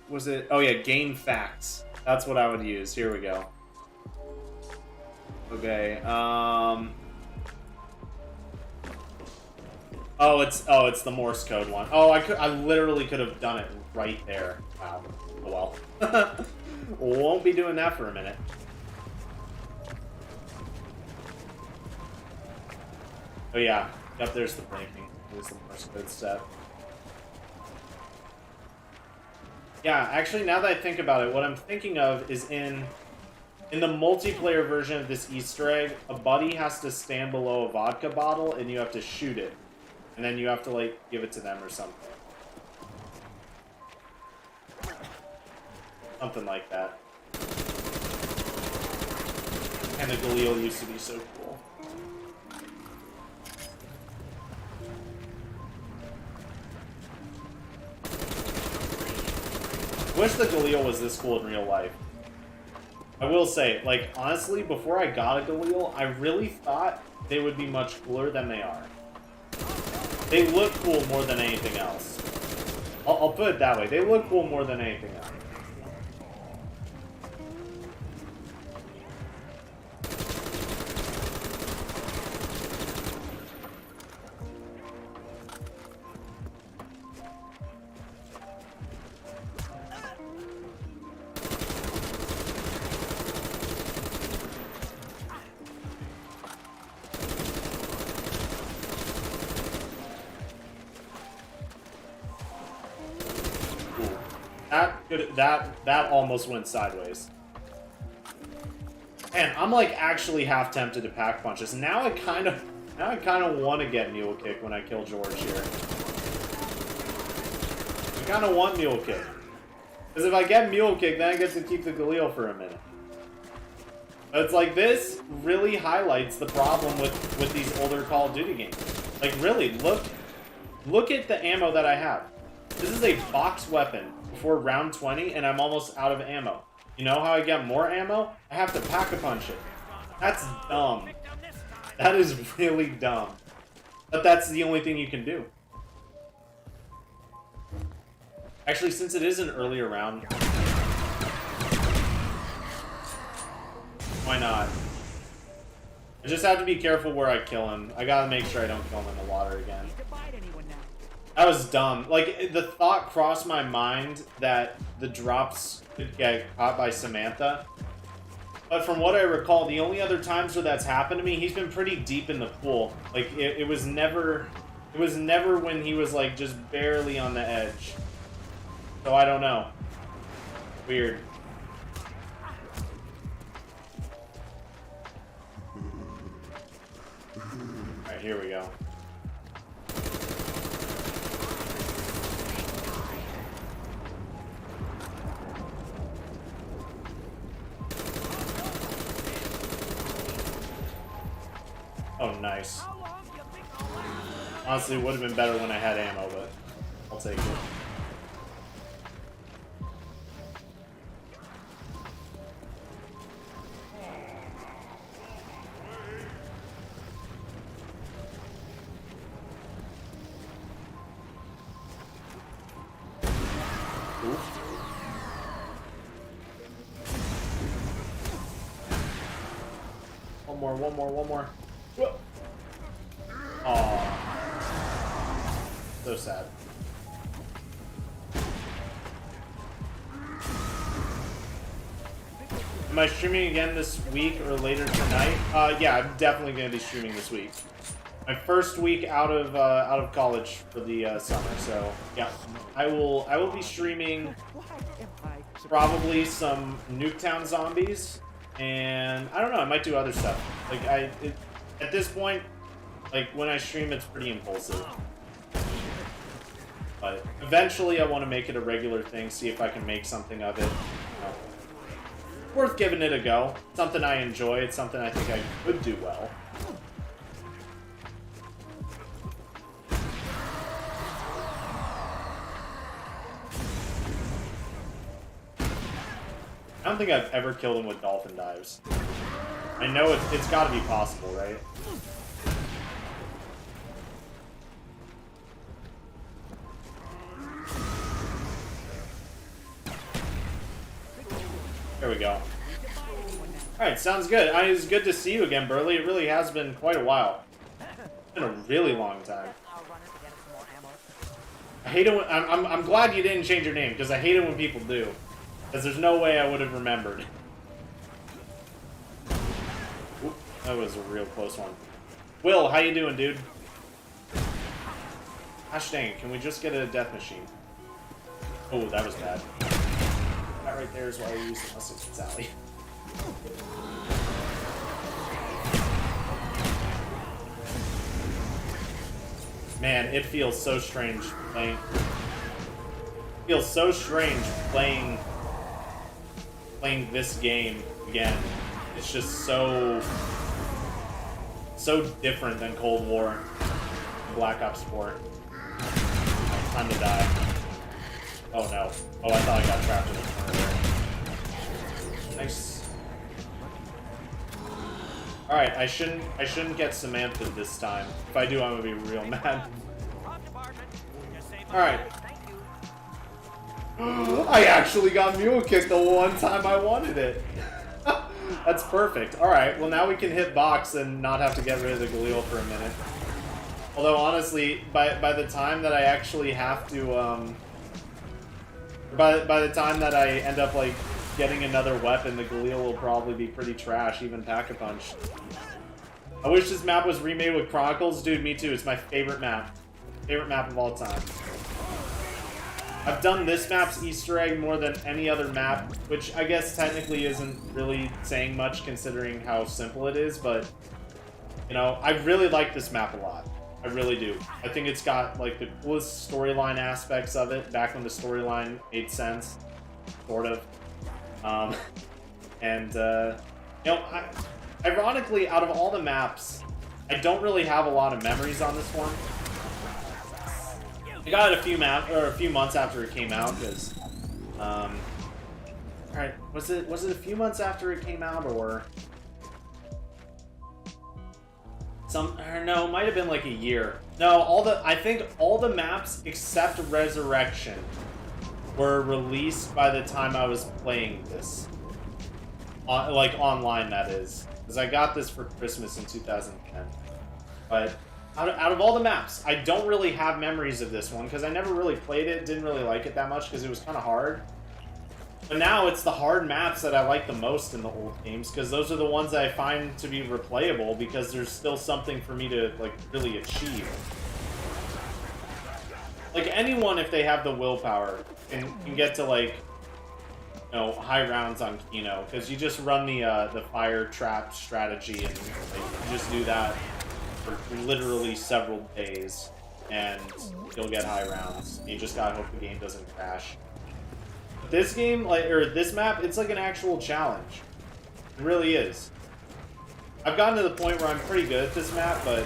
Was it... Oh yeah, gain facts. That's what I would use. Here we go. Okay, Oh, it's the Morse code one. Oh, I literally could have done it right there. Wow. Oh well. Won't be doing that for a minute. Oh yeah. Yep, there's the blinking. There's the Morse code step. Yeah, actually, now that I think about it, what I'm thinking of is in the multiplayer version of this Easter egg, a buddy has to stand below a vodka bottle and you have to shoot it. And then you have to, like, give it to them or something. Something like that. And the Galil used to be so cool. Wish the Galil was this cool in real life. I will say, like, honestly, before I got a Galil, I really thought they would be much cooler than they are. They look cool more than anything else. I'll put it that way. They look cool more than anything else. That almost went sideways. Man, I'm like actually half tempted to pack punches. Now I kind of want to get mule kick when I kill George here. I kind of want mule kick. Because if I get mule kick, then I get to keep the Galil for a minute. But it's like this really highlights the problem with these older Call of Duty games. Like really, look at the ammo that I have. This is a box weapon before round 20, and I'm almost out of ammo. You know how I get more ammo? I have to pack-a-punch it. That's dumb. That is really dumb. But that's the only thing you can do. Actually, since it is an earlier round, why not? I just have to be careful where I kill him. I gotta make sure I don't kill him in the water again. That was dumb. Like, the thought crossed my mind that the drops could get caught by Samantha. But from what I recall, the only other times where that's happened to me, he's been pretty deep in the pool. Like, it was never when he was, like, just barely on the edge. So I don't know. Weird. Alright, here we go. Oh, nice. Honestly, it would have been better when I had ammo, but I'll take it. One more. Aww. So sad. Am I streaming again this week or later tonight? Yeah, I'm definitely going to be streaming this week. My first week out of college for the summer, so yeah, I will be streaming probably some Nuketown Zombies. And I don't know, I might do other stuff. Like at this point, like when I stream, it's pretty impulsive. But eventually, I want to make it a regular thing. See if I can make something of it. You know, worth giving it a go. It's something I enjoy. It's something I think I could do well. I don't think I've ever killed him with dolphin dives. I know it's got to be possible, right? There we go. Alright, sounds good. It's good to see you again, Burley. It really has been quite a while. It's been a really long time. I'll run it to get some more ammo. I hate it when... I'm glad you didn't change your name, because I hate it when people do. Because there's no way I would have remembered. Oop, that was a real close one. Will, how you doing, dude? Gosh dang it, can we just get a death machine? Oh, that was bad. That right there is why I use the mustard Sally. Man, it feels so strange playing. It feels so strange playing this game again. It's just so different than Cold War, Black Ops 4. Time to die. Oh no. Oh, I thought I got trapped in the corner there. Nice. Alright, I shouldn't get Samantha this time. If I do, I'm gonna be real mad. Alright. I actually got mule kicked the one time I wanted it. That's perfect. Alright, well now we can hit box and not have to get rid of the Galil for a minute. Although honestly, by the time that I actually have to, by the time that I end up like getting another weapon, the Galil will probably be pretty trash, even Pack-a-Punch. I wish this map was remade with Chronicles. Dude, me too. It's my favorite map. Favorite map of all time. I've done this map's Easter egg more than any other map, which I guess technically isn't really saying much considering how simple it is, but, you know, I really like this map a lot. I really do. I think it's got, like, the coolest storyline aspects of it, back when the storyline made sense. Sort of. You know, ironically, out of all the maps, I don't really have a lot of memories on this one. I got it a few months after it came out, because, alright, was it a few months after it came out, or no, it might have been like a year. No, I think all the maps except Resurrection were released by the time I was playing this. Like, online, that is. Because I got this for Christmas in 2010. But out of all the maps, I don't really have memories of this one, because I never really played it, didn't really like it that much, because it was kind of hard. But now it's the hard maps that I like the most in the old games, because those are the ones that I find to be replayable, because there's still something for me to, like, really achieve. Like, anyone, if they have the willpower, can get to, like, you know, high rounds on Kino, because you just run the fire trap strategy, and like, you just do that for literally several days, and you'll get high rounds. You just gotta hope the game doesn't crash. This game, or this map, it's like an actual challenge. It really is. I've gotten to the point where I'm pretty good at this map, but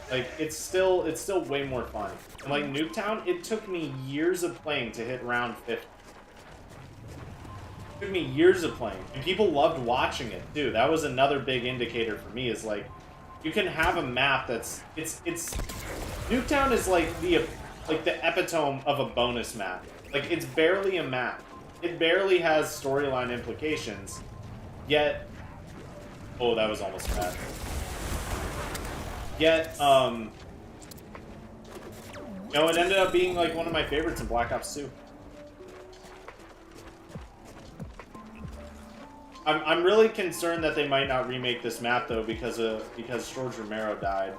like it's still way more fun. And like Nuketown, it took me years of playing to hit round 50. It took me years of playing, and people loved watching it too. That was another big indicator for me. Is like you can have a map that's it's Nuketown is like the epitome of a bonus map. Like, it's barely a map. It barely has storyline implications. Yet... Oh, that was almost bad. Yet, you know, it ended up being, like, one of my favorites in Black Ops 2. I'm really concerned that they might not remake this map, though, because George Romero died.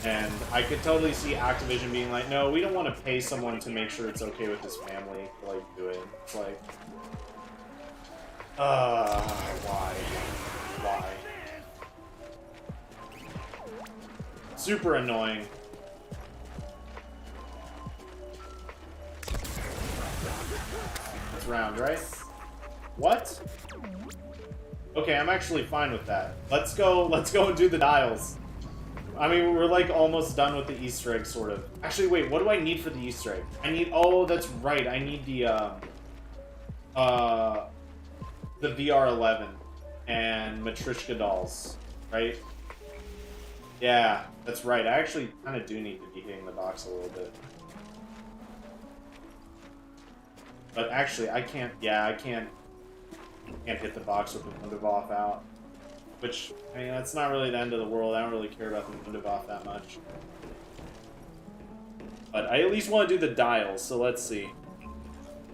And I could totally see Activision being like, no, we don't want to pay someone to make sure it's okay with his family to, like, do it. It's like... why? Why? Super annoying. It's round, right? What? Okay, I'm actually fine with that. Let's go and do the dials. I mean, we're like almost done with the Easter egg, sort of. Actually, wait, what do I need for the Easter egg? I need, oh, that's right, I need the VR11 and Matryoshka dolls, right? Yeah, that's right. I actually kind of do need to be hitting the box a little bit. But actually, I can't, yeah, I can't Can't hit the box with the Wunderwaffe out. Which, I mean, that's not really the end of the world. I don't really care about the Wunderwaffe that much. But I at least want to do the dials, so let's see.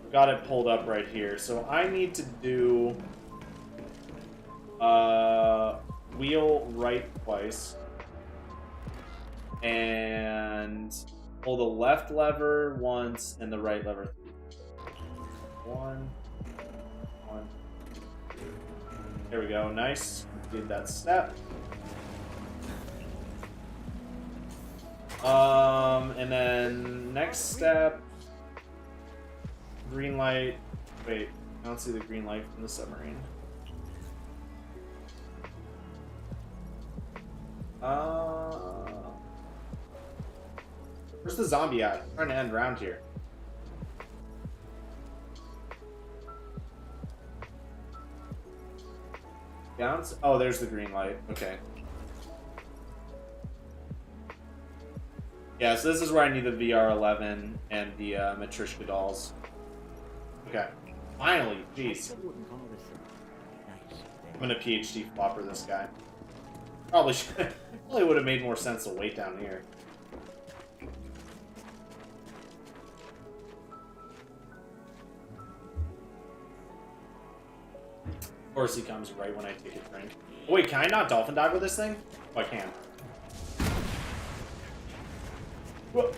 I've got it pulled up right here. So I need to do... wheel right twice. And pull the left lever once and the right lever 3. 1. There we go, nice. Did that step. And then next step, green light. Wait, I don't see the green light from the submarine. Where's the zombie at? I'm trying to end round here. Bounce? Oh, there's the green light. Okay. Yeah, so this is where I need the VR11 and the Matryoshka dolls. Okay. Finally, jeez. I'm gonna PhD flopper this guy. Probably would have made more sense to wait down here. Of course he comes right when I take a drink. Oh, wait, can I not dolphin dive with this thing? Oh, I can. Whoa.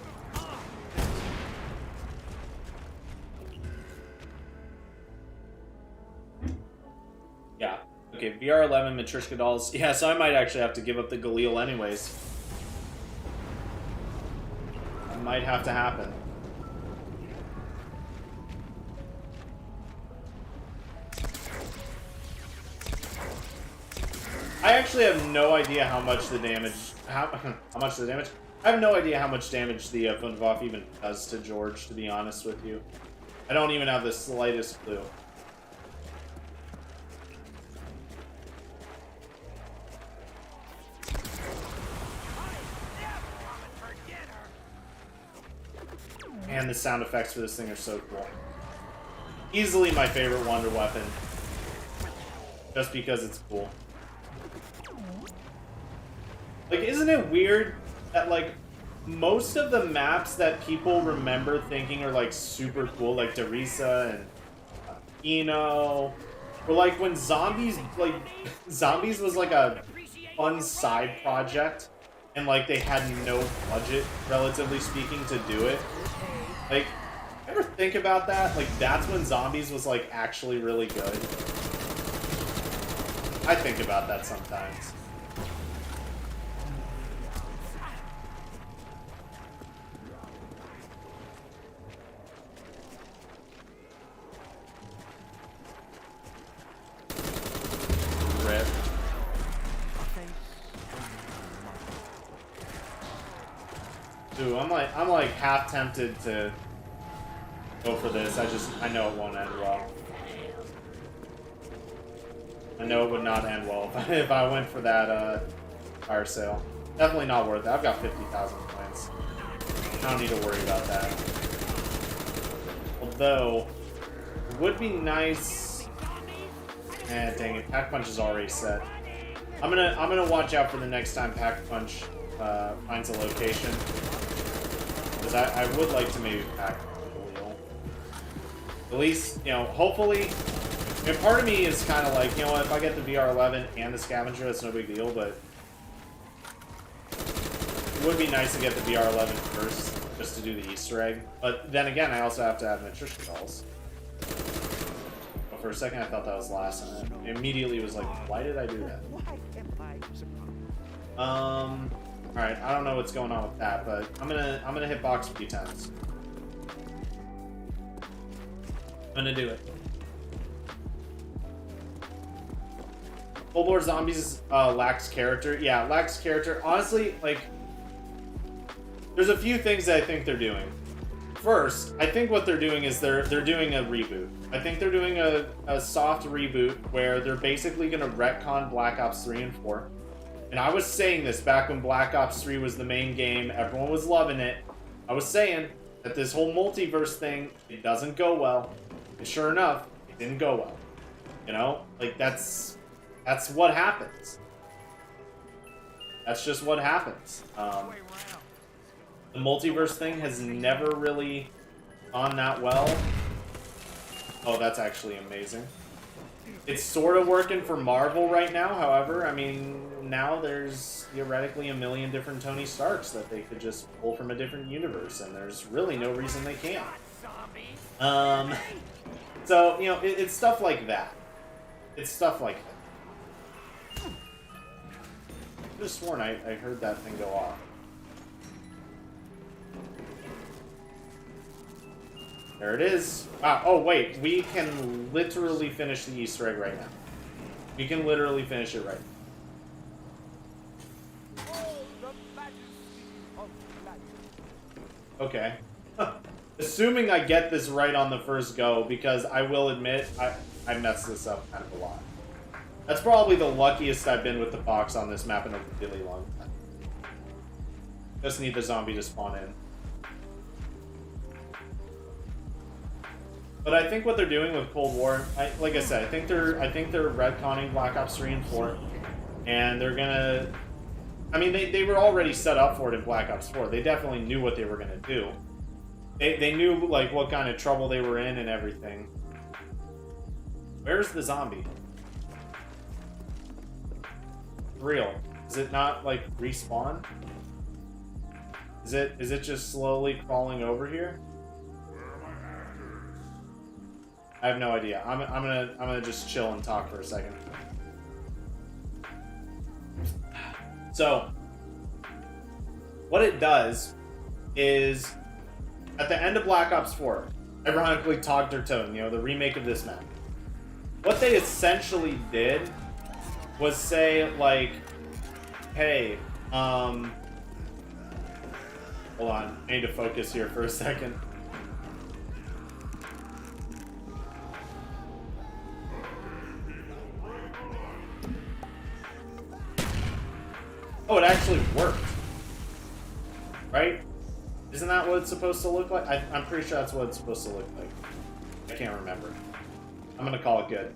Yeah. Okay, VR11, Matryoshka dolls. Yeah, so I might actually have to give up the Galil anyways. That might have to happen. I actually have no idea how much the damage... How much the damage... I have no idea how much damage the Wunderwaffe even does to George, to be honest with you. I don't even have the slightest clue. And the sound effects for this thing are so cool. Easily my favorite wonder weapon. Just because it's cool. Like, isn't it weird that, like, most of the maps that people remember thinking are, like, super cool, like Derisa and Eno, were, like, when Zombies, like, Zombies was, like, a fun side project, and, like, they had no budget, relatively speaking, to do it. Like, ever think about that? Like, that's when Zombies was, like, actually really good. I think about that sometimes. Rip. Dude, I'm like half tempted to go for this. I know it won't end well. I know it would not end well if I went for that fire sale. Definitely not worth it. I've got 50,000 points. I don't need to worry about that. Although, it would be nice. Dang it, Pack Punch is already set. I'm gonna watch out for the next time Pack Punch finds a location. Because I would like to maybe pack the wheel. At least, you know, hopefully. I mean, part of me is kind of like, you know what, if I get the VR11 and the Scavenger, that's no big deal, but it would be nice to get the VR11 first, just to do the Easter egg. But then again, I also have to have Matryoshka dolls. But for a second, I thought that was last, and it immediately was like, why did I do that? Alright, I don't know what's going on with that, but I'm gonna hit box a few times. I'm gonna do it. Full Lord Zombies lacks character. Yeah, lacks character. Honestly, like, there's a few things that I think they're doing. First, I think what they're doing is they're doing a reboot. I think they're doing a soft reboot where they're basically gonna retcon Black Ops 3 and 4. And I was saying this back when Black Ops 3 was the main game, everyone was loving it. I was saying that this whole multiverse thing, it doesn't go well. And sure enough, it didn't go well. You know? Like, that's what happens. That's just what happens. The multiverse thing has never really gone that well. Oh, that's actually amazing. It's sort of working for Marvel right now, however, I mean, now there's theoretically a million different Tony Starks that they could just pull from a different universe, and there's really no reason they can't. So, you know, it's stuff like that. It's stuff like that. I could have sworn I heard that thing go off. There it is. Wow. Oh, wait. We can literally finish the Easter egg right now. We can literally finish it right now. Okay. Assuming I get this right on the first go, because I will admit, I messed this up kind of a lot. That's probably the luckiest I've been with the box on this map in a really long time. Just need the zombie to spawn in. But I think what they're doing with Cold War, like I said, I think they're retconning Black Ops 3 and 4, and they're gonna. I mean, they were already set up for it in Black Ops 4. They definitely knew what they were gonna do. They knew like what kind of trouble they were in and everything. Where's the zombie? Real? Is it not like respawn? Is it just slowly crawling over here? I have no idea. I'm gonna just chill and talk for a second. So, what it does is, at the end of Black Ops 4, ironically Togged or Toad, you know, the remake of this map, what they essentially did was say, like, hey, hold on, I need to focus here for a second. Oh, it actually worked. Right? Isn't that what it's supposed to look like? I'm pretty sure that's what it's supposed to look like. I can't remember. I'm gonna call it good.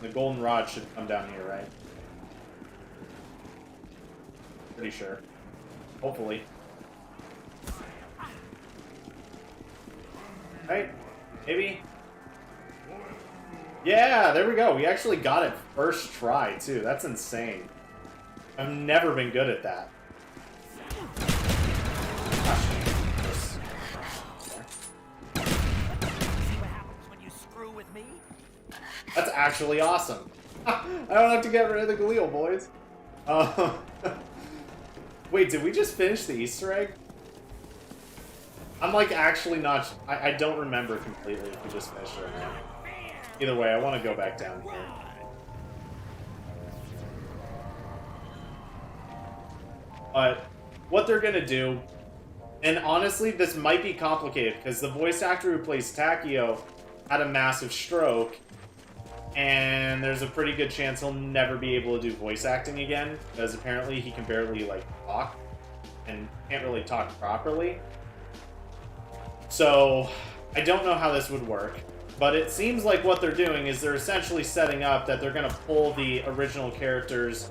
The golden rod should come down here, right? Pretty sure. Hopefully. Right? Maybe? Yeah, there we go. We actually got it first try, too. That's insane. I've never been good at that. That's actually awesome. I don't have to get rid of the Galil, boys. Wait, did we just finish the Easter egg? I'm like actually not... I don't remember completely if we just finished it or not. Either way, I want to go back down here. But what they're going to do... And honestly, this might be complicated, because the voice actor who plays Takio had a massive stroke, and there's a pretty good chance he'll never be able to do voice acting again, because apparently he can barely, like, talk, and can't really talk properly. So, I don't know how this would work, but it seems like what they're doing is they're essentially setting up that they're going to pull the original characters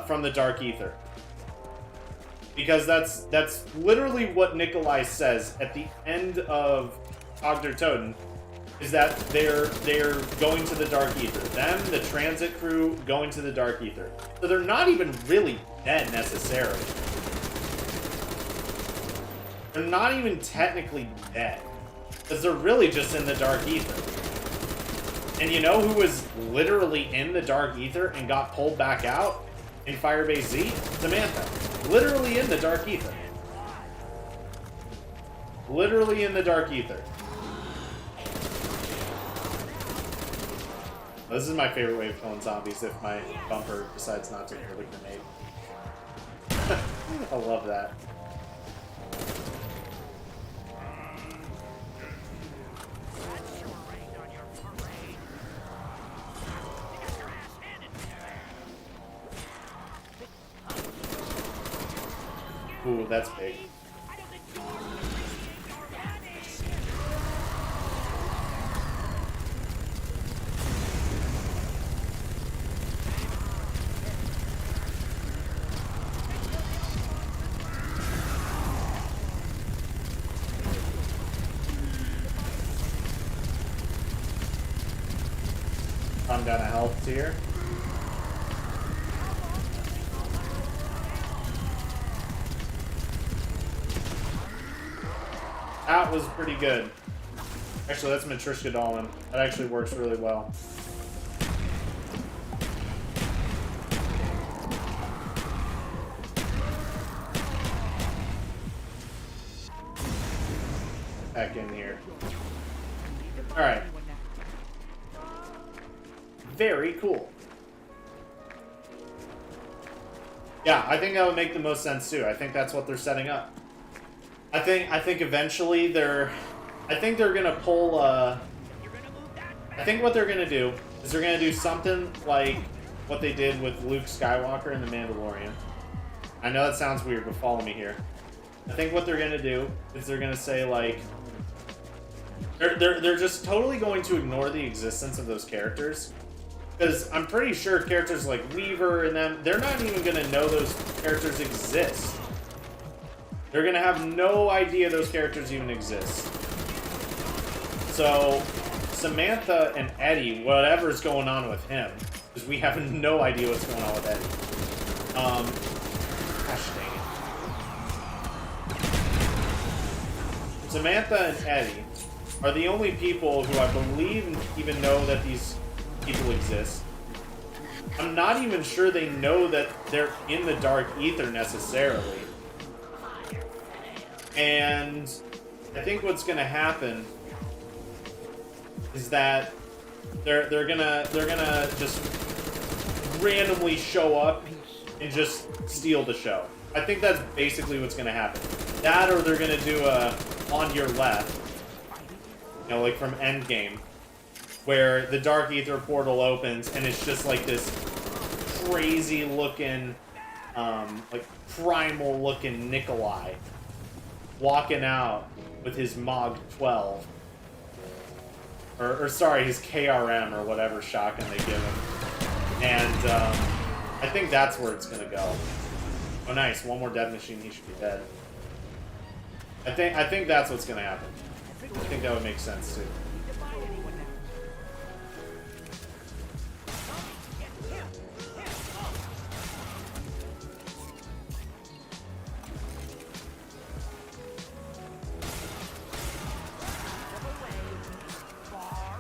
from the Dark Ether. Because that's literally what Nikolai says at the end of Ogder Toten, is that they're going to the Dark Ether. Them, the transit crew, going to the Dark Ether. So they're not even really dead necessarily. They're not even technically dead. Because they're really just in the Dark Ether. And you know who was literally in the Dark Ether and got pulled back out in Firebase Z? Samantha. Literally in the Dark Ether. Literally in the Dark Ether. This is my favorite way of killing zombies, if my bumper decides not to throw the grenade. I love that. Ooh, that's big. I'm down a health tier. That was pretty good. Actually, that's Matryoshka Dolman. That actually works really well. Back in here. Alright. Very cool. Yeah, I think that would make the most sense too. I think that's what they're setting up. I think eventually I think they're gonna pull I think what they're gonna do is they're gonna do something like what they did with Luke Skywalker in The Mandalorian. I know that sounds weird, but follow me here. I think what they're gonna do is they're gonna say like they're just totally going to ignore the existence of those characters. Because I'm pretty sure characters like Weaver and them, they're not even going to know those characters exist. They're going to have no idea those characters even exist. So, Samantha and Eddie, whatever's going on with him, because we have no idea what's going on with Eddie. Gosh dang it. Samantha and Eddie are the only people who I believe even know that these people exist. I'm not even sure they know that they're in the Dark Ether necessarily. And I think what's gonna happen is that they're gonna just randomly show up and just steal the show. I think that's basically what's gonna happen. That, or they're gonna do a on your left, you know, like from Endgame, where the Dark Ether portal opens and it's just like this crazy looking, like primal looking Nikolai walking out with his Mog 12. Or sorry, his KRM or whatever shotgun they give him. And I think that's where it's gonna go. Oh nice, one more death machine, he should be dead. I think that's what's gonna happen. I think that would make sense too.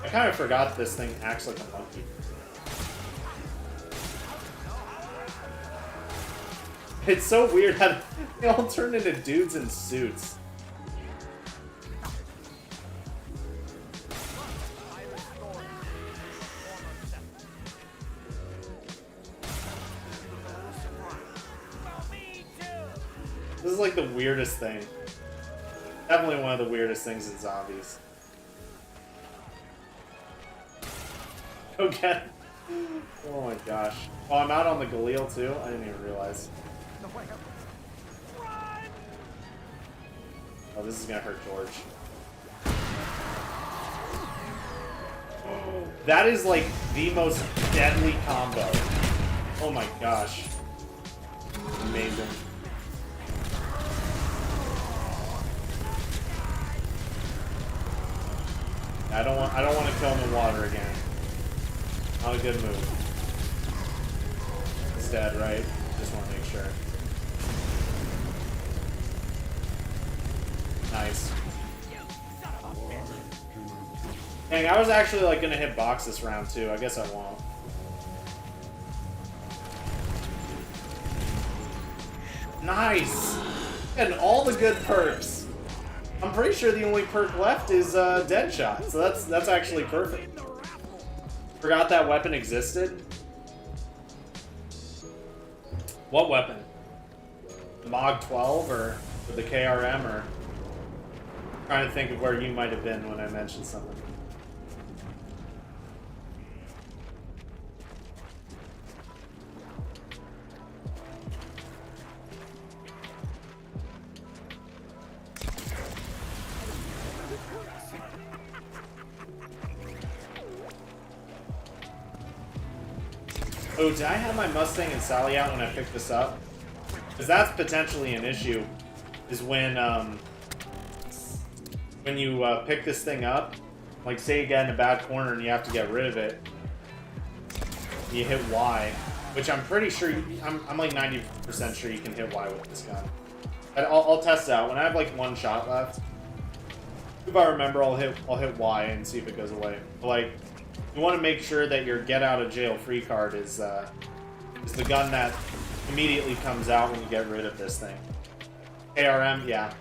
I kind of forgot this thing acts like a monkey. It's so weird how they all turn into dudes in suits. This is like the weirdest thing. Definitely one of the weirdest things in zombies. Okay. Oh my gosh. Oh, I'm out on the Galil too? I didn't even realize. Oh, this is gonna hurt George. Oh, that is like the most deadly combo. Oh my gosh. Amazing. I don't want to kill him in water again. Not a good move. It's dead, right? Just want to make sure. Nice. Dang, I was actually like gonna hit box this round too. I guess I won't. Nice! And all the good perks. I'm pretty sure the only perk left is Deadshot, so that's actually perfect. Forgot that weapon existed. What weapon? The Mog 12 or the KRM, or I'm trying to think of where you might have been when I mentioned something. Oh, did I have my Mustang and Sally out when I picked this up? Because that's potentially an issue, is when you pick this thing up, like say you get in a bad corner and you have to get rid of it, You hit Y, which I'm pretty sure, I'm like 90% sure you can hit Y with this gun. But I'll test it out. When I have like one shot left, if I remember, I'll hit Y and see if it goes away. But like, you want to make sure that your get out of jail free card is the gun that immediately comes out when you get rid of this thing. KRM, yeah.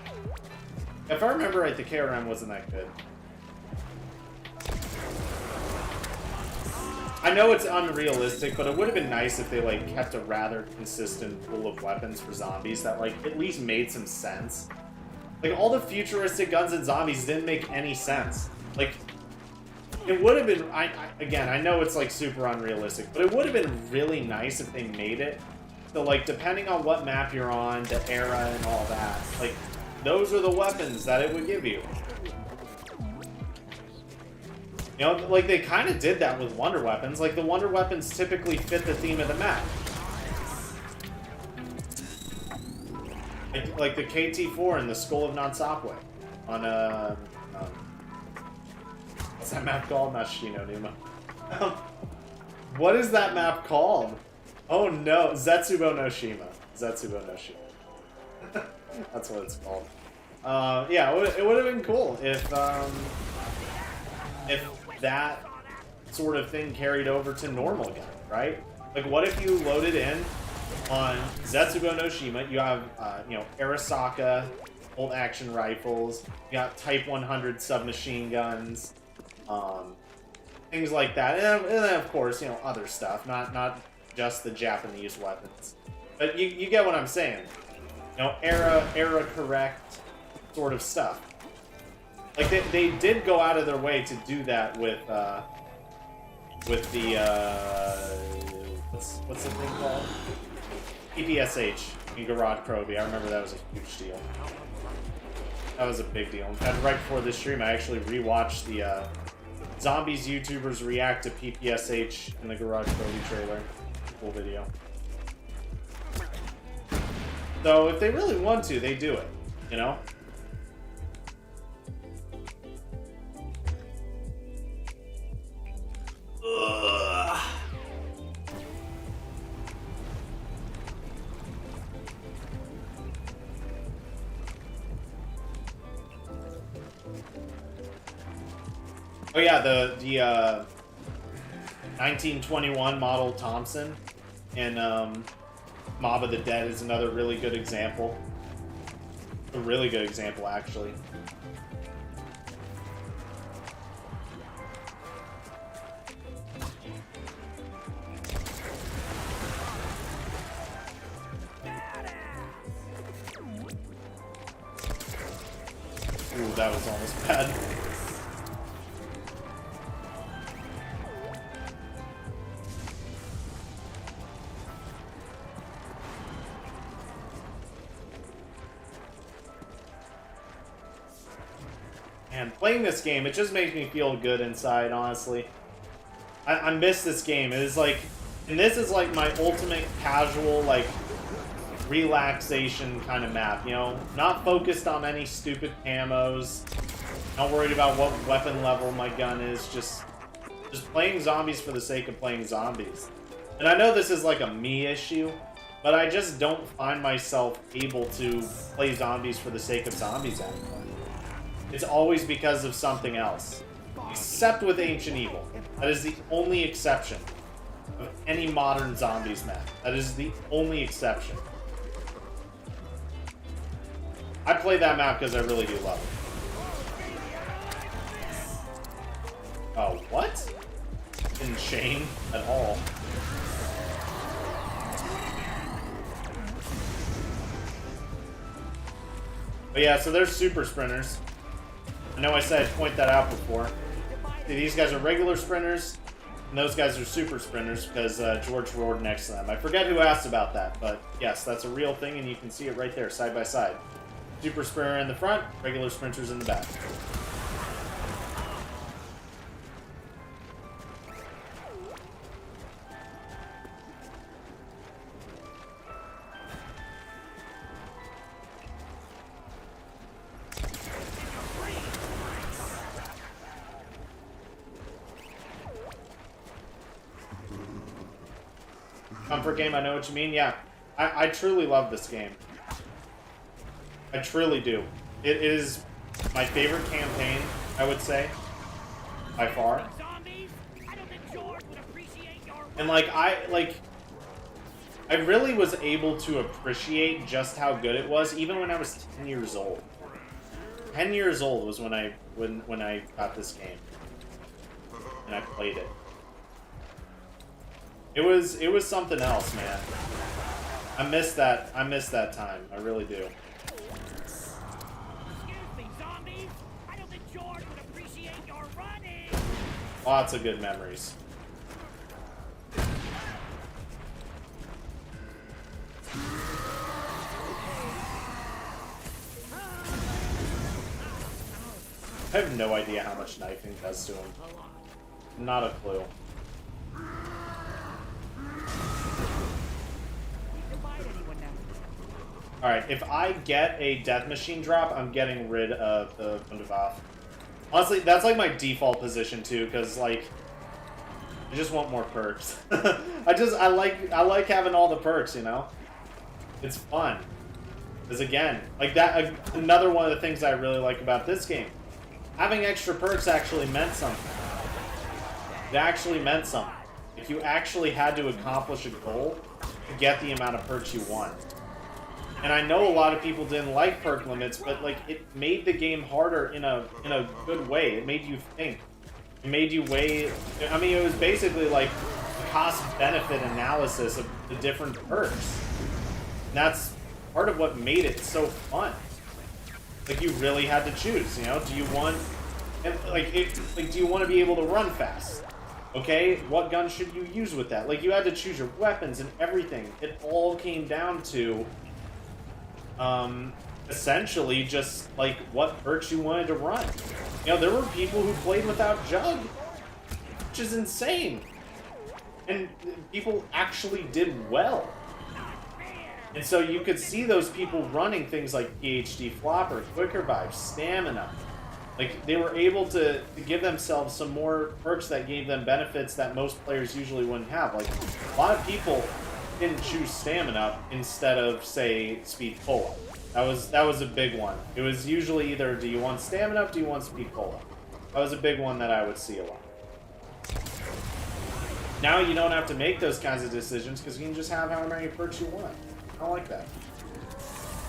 If I remember right, the KRM wasn't that good. I know it's unrealistic, but it would have been nice if they like kept a rather consistent pool of weapons for zombies that like at least made some sense. Like all the futuristic guns and zombies didn't make any sense. Like it would have been. Again, I know it's like super unrealistic, but it would have been really nice if they made it so like depending on what map you're on, the era, and all that. Like those are the weapons that it would give you. You know, like, they kind of did that with Wonder Weapons. Like, the Wonder Weapons typically fit the theme of the map. Like the KT-4 and the Skull of Nansapwe on, what's that map called? Not Shino Numa. What is that map called? Oh, no. Zetsubo no Shima. Zetsubo no Shima. That's what it's called. Yeah, it would have been cool if that sort of thing carried over to normal gun, right? Like, what if you loaded in on Zetsubo no Shima? You have, you know, Arasaka bolt action rifles. You got Type 100 submachine guns, things like that, and then of course, you know, other stuff, not just the Japanese weapons. But you get what I'm saying. You know, era correct sort of stuff. Like, they did go out of their way to do that with the, what's the thing called? PPSH in Garage Proby. I remember that was a huge deal. That was a big deal. In fact, right before this stream, I actually rewatched the, Zombies YouTubers react to PPSH in the Garage Proby trailer. Cool video. So, if they really want to, they do it, you know? Ugh. Oh yeah, the 1921 model Thompson and Mob of the Dead is another really good example. A really good example, actually. Ooh, that was almost bad. Man, playing this game, it just makes me feel good inside, honestly. I miss this game. It is like, and this is like my ultimate casual, like, relaxation kind of map, you know? Not focused on any stupid camos. Not worried about what weapon level my gun is. Just playing zombies for the sake of playing zombies. And I know this is like a me issue, but I just don't find myself able to play zombies for the sake of zombies anymore. It's always because of something else. Except with Ancient Evil. That is the only exception of any modern zombies map. That is the only exception. I play that map because I really do love it. Oh, what? Didn't chain at all. But yeah, so there's super sprinters. I know I said I'd point that out before. See, these guys are regular sprinters, and those guys are super sprinters because George roared next to them. I forget who asked about that, but yes, that's a real thing, and you can see it right there, side by side. Super sprinter in the front, regular sprinters in the back. Comfort game, I know what you mean. Yeah, I truly love this game. I truly do. It is my favorite campaign, I would say, by far. And like I really was able to appreciate just how good it was, even when I was 10 years old. 10 years old was when I got this game and I played it. It was something else, man. I miss that time. I really do. Excuse me, zombies. I don't think George would appreciate your running. Lots of good memories. I have no idea how much knifing does to him. Not a clue. Alright, if I get a death machine drop, I'm getting rid of the Wunderwaffe. Honestly, that's like my default position too, because like I just want more perks. I like having all the perks, you know? It's fun. Because again, like that another one of the things I really like about this game. Having extra perks actually meant something. It actually meant something. If you actually had to accomplish a goal to get the amount of perks you want. And I know a lot of people didn't like perk limits, but like it made the game harder in a good way. It made you think. It made you weigh. I mean, it was basically like a cost-benefit analysis of the different perks. And that's part of what made it so fun. Like you really had to choose. You know, do you want do you want to be able to run fast? Okay, what gun should you use with that? Like you had to choose your weapons and everything. It all came down to essentially just like what perks you wanted to run. You know, there were people who played without Jug, which is insane. And people actually did well. And so you could see those people running things like PhD Flopper, Quick Revive, Stamina. Like, they were able to give themselves some more perks that gave them benefits that most players usually wouldn't have. Like, a lot of people didn't choose Stamina instead of, say, Speed Pull-Up. That was a big one. It was usually either, do you want Stamina Up, do you want Speed Pull-Up? That was a big one that I would see a lot. Now you don't have to make those kinds of decisions because you can just have how many perks you want. I like that.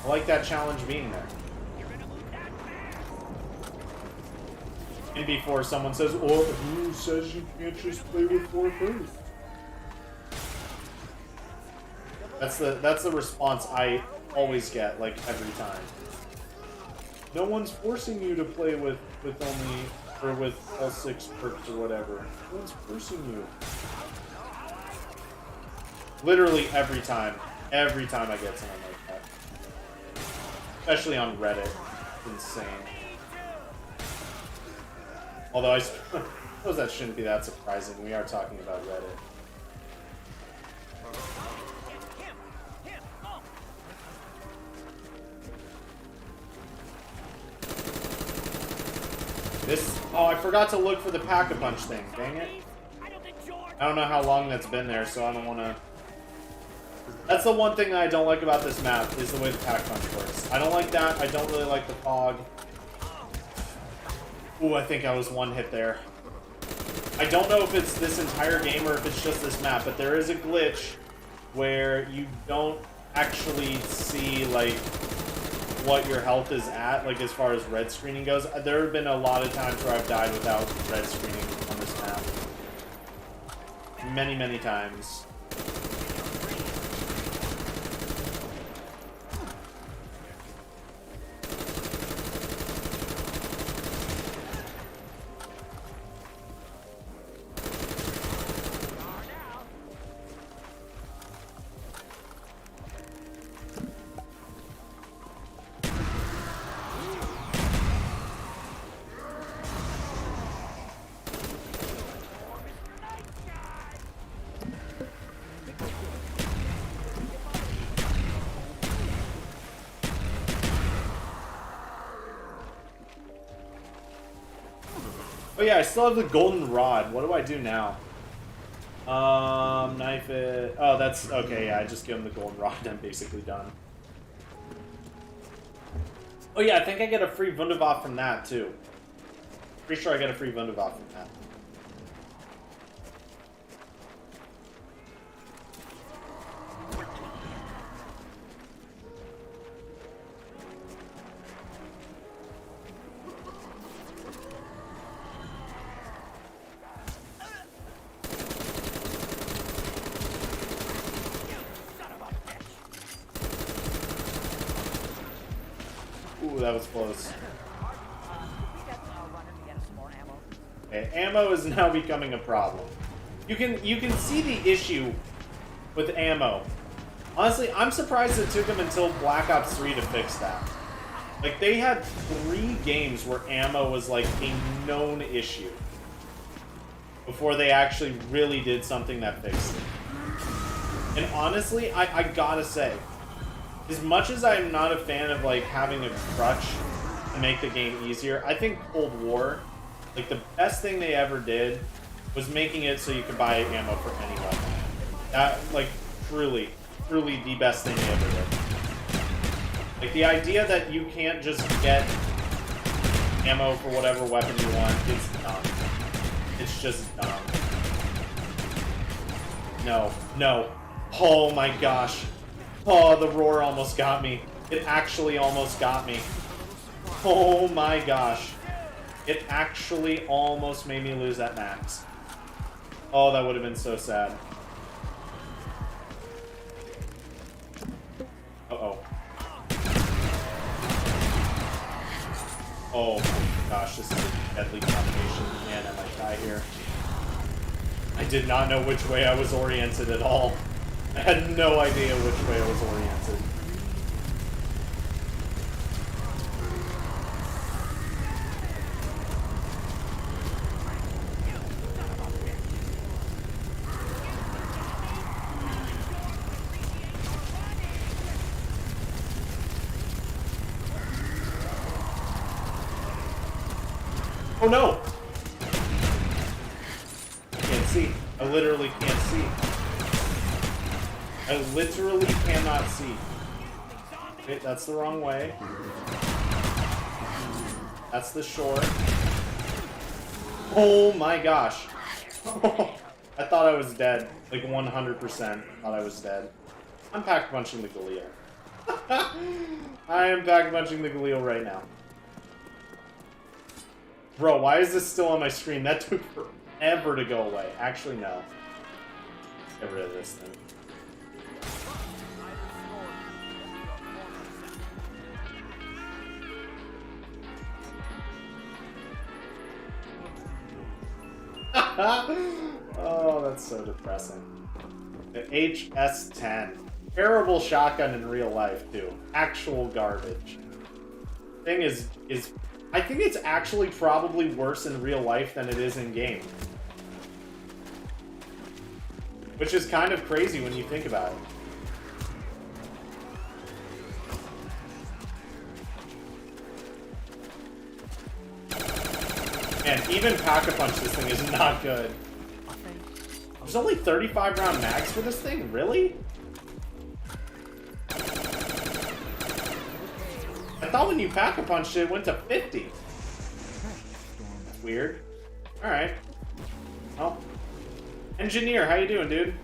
I like that challenge being there. And before someone says, "Oh, who says you can't just play with 4 perks?" That's the response I always get, like every time. No one's forcing you to play with only or with all 6 perks or whatever. No one's forcing you. Literally every time. Every time I get someone like that. Especially on Reddit. It's insane. Although I suppose that shouldn't be that surprising. We are talking about Reddit. Oh, I forgot to look for the Pack-a-Punch thing. Dang it. I don't know how long that's been there, so I don't want to... That's the one thing that I don't like about this map, is the way the Pack-Punch works. I don't like that. I don't really like the fog. Ooh, I think I was one hit there. I don't know if it's this entire game or if it's just this map, but there is a glitch where you don't actually see, like, what your health is at, like, as far as red screening goes. There have been a lot of times where I've died without red screening on this map. Many, many times. Oh yeah, I still have the golden rod. What do I do now? Knife it. Oh, that's okay. Yeah, I just give him the golden rod. I'm basically done. Oh yeah, I think I get a free Wunderwaffe from that too. Pretty sure I get a free Wunderwaffe from that. Ooh, that was close. Okay, ammo is now becoming a problem. You can see the issue with ammo. Honestly, I'm surprised it took them until Black Ops 3 to fix that. Like, they had 3 games where ammo was like a known issue before they actually really did something that fixed it. And honestly, I gotta say, as much as I'm not a fan of like having a crutch to make the game easier, I think Cold War, like the best thing they ever did was making it so you could buy ammo for any weapon. That, like, truly the best thing they ever did. Like, the idea that you can't just get ammo for whatever weapon you want, it's dumb. It's just dumb. No. Oh my gosh. Oh, the roar almost got me. It actually almost got me. Oh my gosh. It actually almost made me lose that max. Oh, that would have been so sad. Uh-oh. Oh my gosh, this is a deadly combination. Man, I might die here. I did not know which way I was oriented at all. I had no idea which way I was oriented. Oh no! I can't see. I literally can't see. I literally cannot see. Okay, that's the wrong way. That's the shore. Oh my gosh. I thought I was dead. Like 100% thought I was dead. I'm pack punching the Galil. I am pack punching the Galil right now. Bro, why is this still on my screen? That took forever to go away. Actually, no. Get rid of this thing. Oh, that's so depressing. The HS-10. Terrible shotgun in real life, too. Actual garbage. Thing is I think it's actually probably worse in real life than it is in game. Which is kind of crazy when you think about it. Man, even Pack-a-Punch, this thing is not good. There's only 35 round mags for this thing? Really? I thought when you Pack-a-Punched it went to 50. That's weird. Alright. Well. Engineer, how you doing, dude?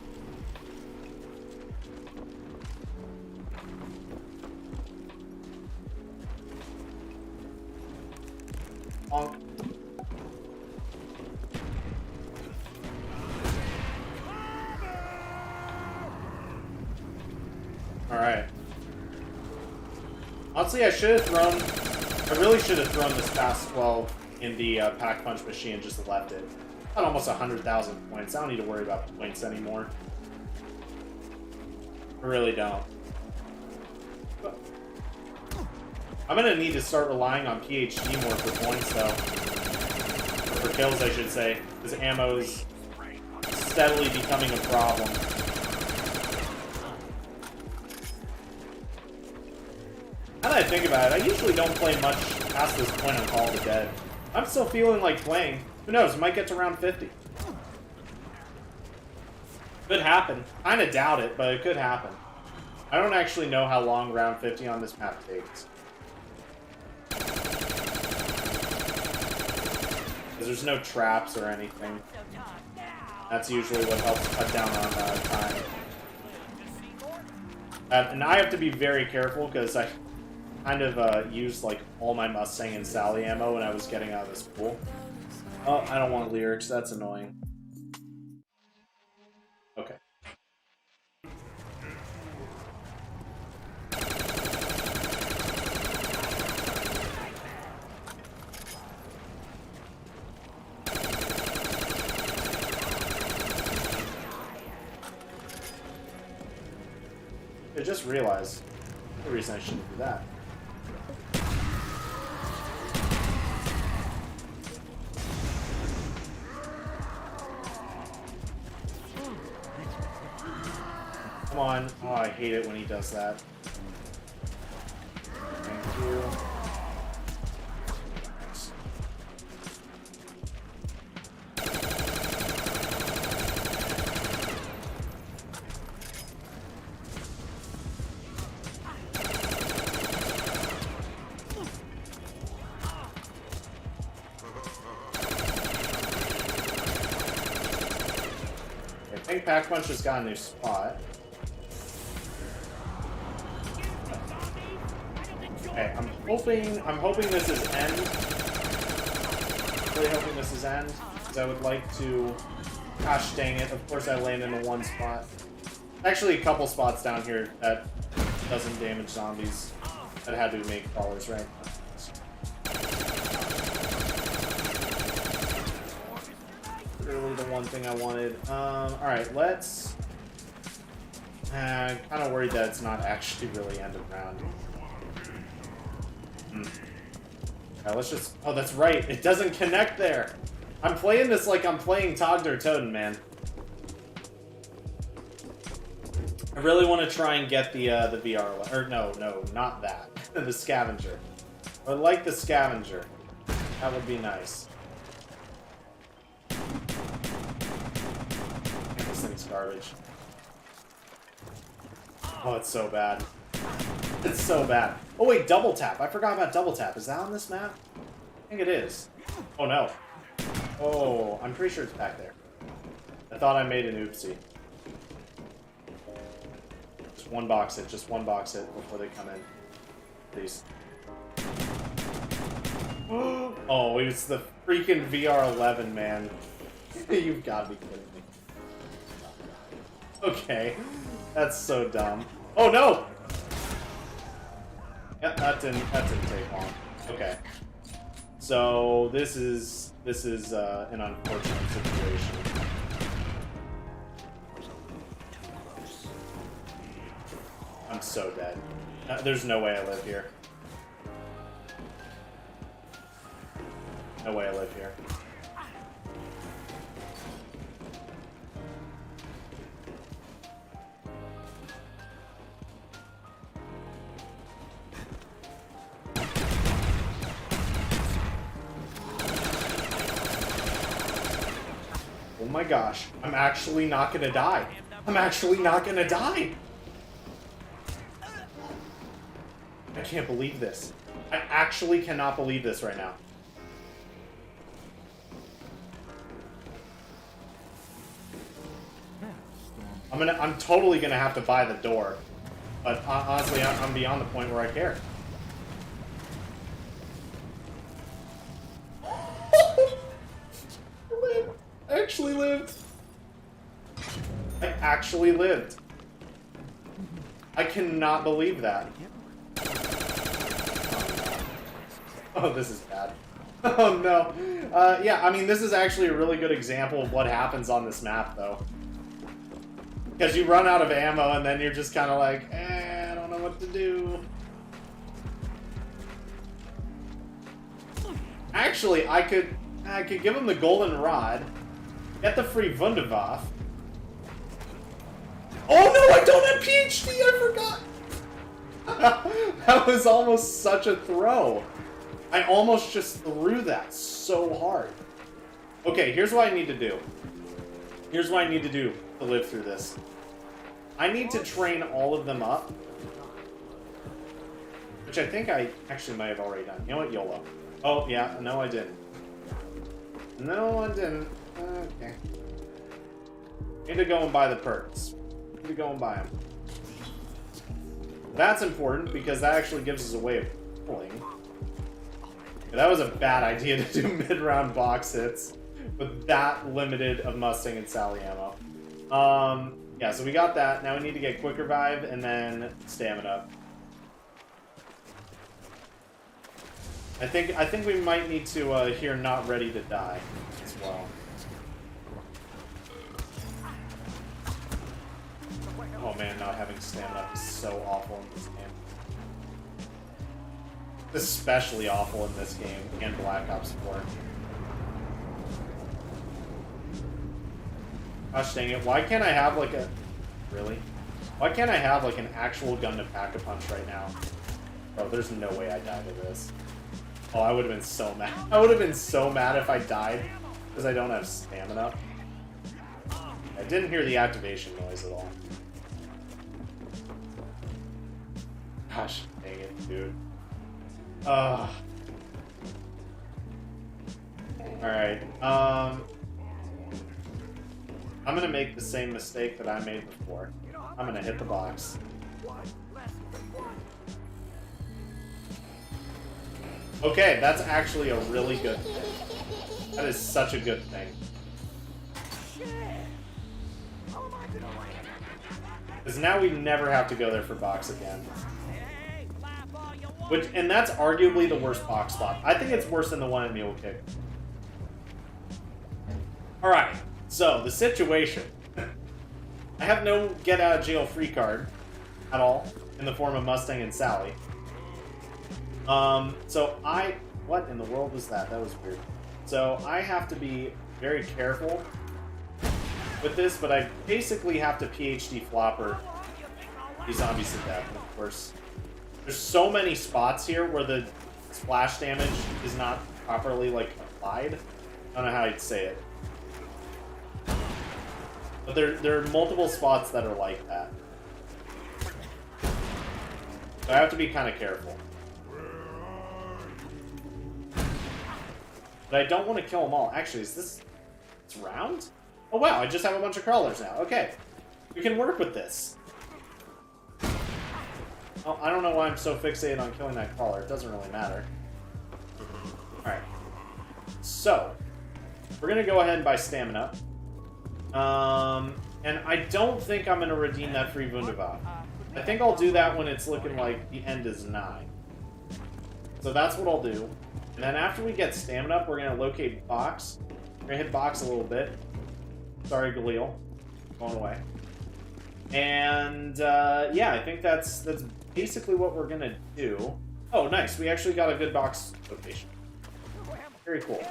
Honk. Alright. Honestly, I really should have thrown this fast 12 in the Pack-Punch machine and just left it. Got almost 100,000 points. I don't need to worry about points anymore. I really don't. But I'm gonna need to start relying on PhD more for points, though. Or for kills, I should say. Because ammo is steadily becoming a problem. Now that I think about it, I usually don't play much past this point on Call of the Dead. I'm still feeling like playing. Who knows, might get to round 50. Could happen. Kinda doubt it, but it could happen. I don't actually know how long round 50 on this map takes. Because there's no traps or anything. That's usually what helps cut down on time. And I have to be very careful because I kind of used like all my Mustang and Sally ammo when I was getting out of this pool. Oh, I don't want lyrics. That's annoying. Okay. I just realized the reason I shouldn't do that. Come on. Oh, I hate it when he does that. Thank you. I think Pack Punch just got a new spot. Okay, I'm hoping this is end. Really hoping this is end, because I would like to. Gosh dang it! Of course I land in the one spot. Actually, a couple spots down here that doesn't damage zombies. That had to make crawlers, right? Literally the one thing I wanted. Alright, let's... I'm kind of worried that it's not actually really end of round. Alright, let's just... Oh, that's right. It doesn't connect there. I'm playing this like I'm playing Togder Totem, man. I really want to try and get the VR... Or no, not that. The Scavenger. I like the Scavenger. That would be nice. This thing's garbage. Oh, it's so bad. It's so bad. Oh wait, double tap. I forgot about double tap. Is that on this map? I think it is. Oh no. Oh, I'm pretty sure it's back there. I thought I made an oopsie. Just one box it. Just one box it before they come in. Please. Oh, it's the freaking VR11, man. You've got to be kidding me. Okay. That's so dumb. Oh no! Yeah, that didn't take long. Okay. So this is an unfortunate situation. I'm so dead. There's no way I live here. No way I live here. Oh my gosh, I'm actually not gonna die. I'm actually not gonna die. I can't believe this. I actually cannot believe this right now. I'm totally gonna have to buy the door. But honestly, I'm beyond the point where I care. I actually lived. I actually lived. I cannot believe that. Oh, this is bad. Oh no. Yeah, I mean, this is actually a really good example of what happens on this map, though. Because you run out of ammo, and then you're just kind of like, I don't know what to do. Actually, I could give him the golden rod, get the free Wunderwaffe. Oh no, I don't have PhD, I forgot! That was almost such a throw. I almost just threw that so hard. Okay, here's what I need to do. Here's what I need to do to live through this. I need to train all of them up. Which I think I actually might have already done. You know what? YOLO. Oh, yeah. No, I didn't. No, I didn't. Okay. Need to go and buy the perks. Need to go and buy them. That's important because that actually gives us a way of pulling. Yeah, that was a bad idea to do mid-round box hits with that limited of Mustang and Sally ammo. Yeah, so we got that. Now we need to get Quick Revive and then Stamina. I think we might need to hear Not Ready to Die as well. Oh man, not having stamina is so awful in this game. Especially awful in this game and Black Ops 4. Gosh dang it, why can't I have like a... Really? Why can't I have like an actual gun to pack a punch right now? Bro, there's no way I die to this. Oh, I would have been so mad. I would have been so mad if I died because I don't have stamina. I didn't hear the activation noise at all. Gosh dang it, dude. Alright. I'm gonna make the same mistake that I made before. I'm gonna hit the box. Okay, that's actually a really good thing. That is such a good thing. Because now we never have to go there for box again. And that's arguably the worst box spot. I think it's worse than the one in Mule Kick. Alright, so the situation. I have no get out of jail free card at all in the form of Mustang and Sally. What in the world was that? That was weird. So I have to be very careful with this, but I basically have to PhD flopper these zombies to death. And of course, there's so many spots here where the splash damage is not properly like applied. I don't know how I'd say it, but there are multiple spots that are like that. So I have to be kind of careful. But I don't want to kill them all. Actually, is this... It's round? Oh wow, I just have a bunch of crawlers now. Okay. We can work with this. Oh, I don't know why I'm so fixated on killing that crawler. It doesn't really matter. Alright. So, we're going to go ahead and buy stamina. And I don't think I'm going to redeem that free Wunderwaffe. I think I'll do that when it's looking like the end is nigh. So that's what I'll do. And then after we get stamina up, we're going to locate box. We're going to hit box a little bit. Sorry, Galil. Going away. And, yeah, I think that's basically what we're going to do. Oh, nice. We actually got a good box location. Very cool.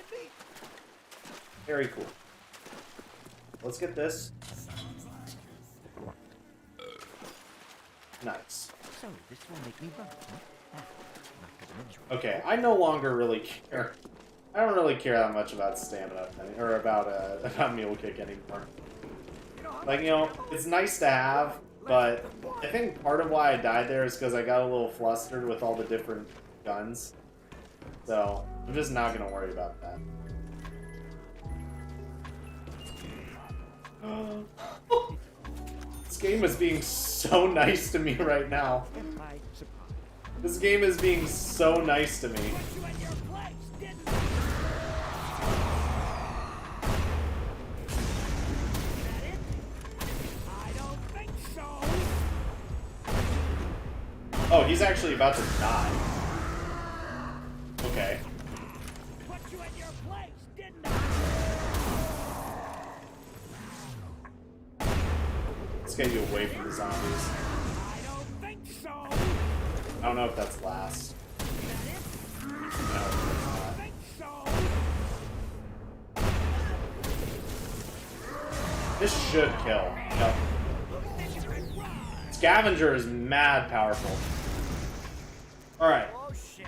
Very cool. Let's get this. Nice. So, this will make me run, huh? Okay, I no longer really care. I don't really care that much about stamina or about Mule Kick anymore. Like, you know, it's nice to have, but I think part of why I died there is because I got a little flustered with all the different guns. So, I'm just not going to worry about that. This game is being so nice to me right now. This game is being so nice to me. Oh, he's actually about to die. Okay. Put you in your place, didn't Let's get you away from the zombies. I don't think so. I don't know if that's last. No, it's not. Think so. This should kill. Yep. Scavenger is mad powerful. Alright. Oh shit.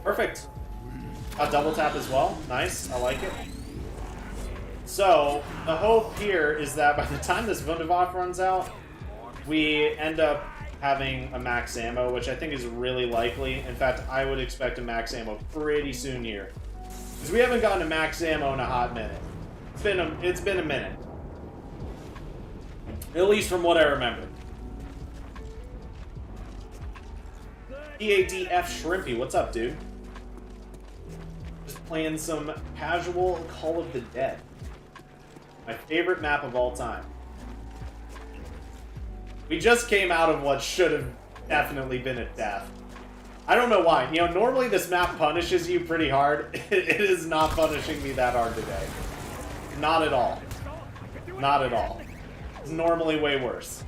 Perfect. Got double tap as well. Nice. I like it. So, the hope here is that by the time this Wunderwaffe runs out, we end up having a max ammo, which I think is really likely. In fact, I would expect a max ammo pretty soon here. Because we haven't gotten a max ammo in a hot minute. It's been a minute. At least from what I remember. EADF Shrimpy, what's up, dude? Just playing some casual Call of the Dead. My favorite map of all time. We just came out of what should have definitely been a death. I don't know why. You know, normally this map punishes you pretty hard. It is not punishing me that hard today. Not at all. Not at all. It's normally way worse.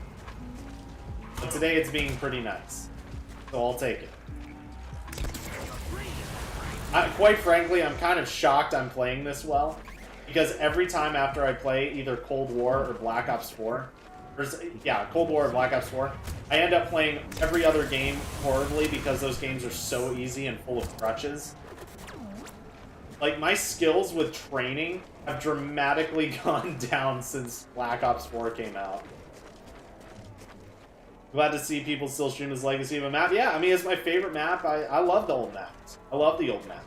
But today it's being pretty nice. So I'll take it. Quite frankly, I'm kind of shocked I'm playing this well. Because every time after I play either Cold War or Black Ops 4, Cold War or Black Ops 4, I end up playing every other game horribly because those games are so easy and full of crutches. Like, my skills with training have dramatically gone down since Black Ops 4 came out. Glad to see people still stream this Legacy of a map. Yeah, I mean, it's my favorite map. I love the old maps. I love the old maps.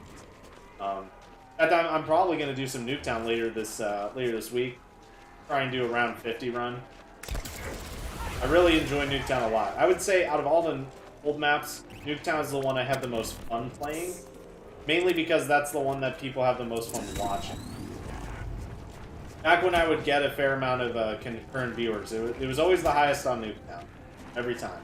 I'm probably going to do some Nuketown later this week. Try and do a round 50 run. I really enjoy Nuketown a lot. I would say out of all the old maps, Nuketown is the one I have the most fun playing. Mainly because that's the one that people have the most fun watching. Back when I would get a fair amount of concurrent viewers, it was always the highest on Nuketown. Every time.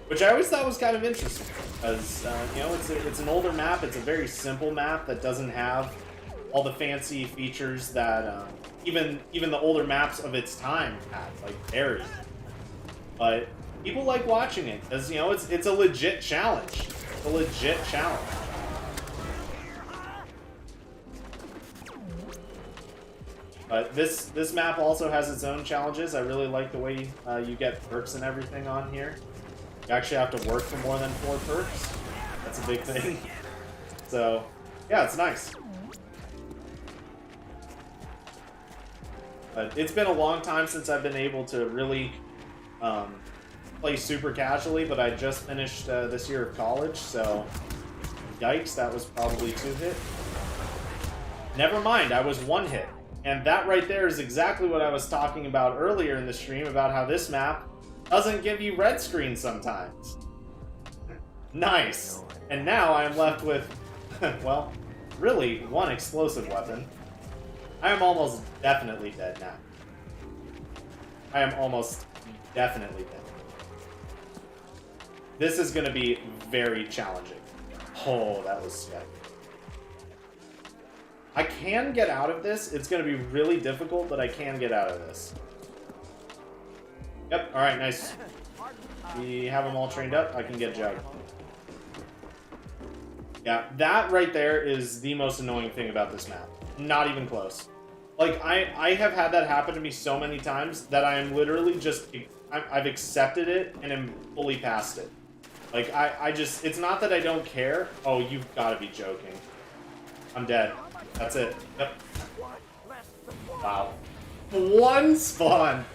Which I always thought was kind of interesting. Because, you know, it's an older map. It's a very simple map that doesn't have all the fancy features that even the older maps of its time had, like Ares. But people like watching it because, you know, it's a legit challenge. It's a legit challenge. But this map also has its own challenges. I really like the way you get perks and everything on here. You actually have to work for more than 4 perks. That's a big thing. So, yeah, it's nice. But it's been a long time since I've been able to really play super casually, but I just finished this year of college, so yikes, that was probably 2 hit. Never mind, I was 1 hit. And that right there is exactly what I was talking about earlier in the stream, about how this map doesn't give you red screen sometimes. Nice. And now I am left with, well, really 1 explosive weapon. I am almost definitely dead now. I am almost definitely dead. This is going to be very challenging. Oh, that was scary. I can get out of this. It's going to be really difficult, but I can get out of this. Yep, alright, nice. We have them all trained up. I can get Jug. Yeah, that right there is the most annoying thing about this map. Not even close. Like, I have had that happen to me so many times that I am literally just... I've accepted it and am fully past it. Like, I just... It's not that I don't care. Oh, you've got to be joking. I'm dead. That's it. Yep. Wow. 1 spawn!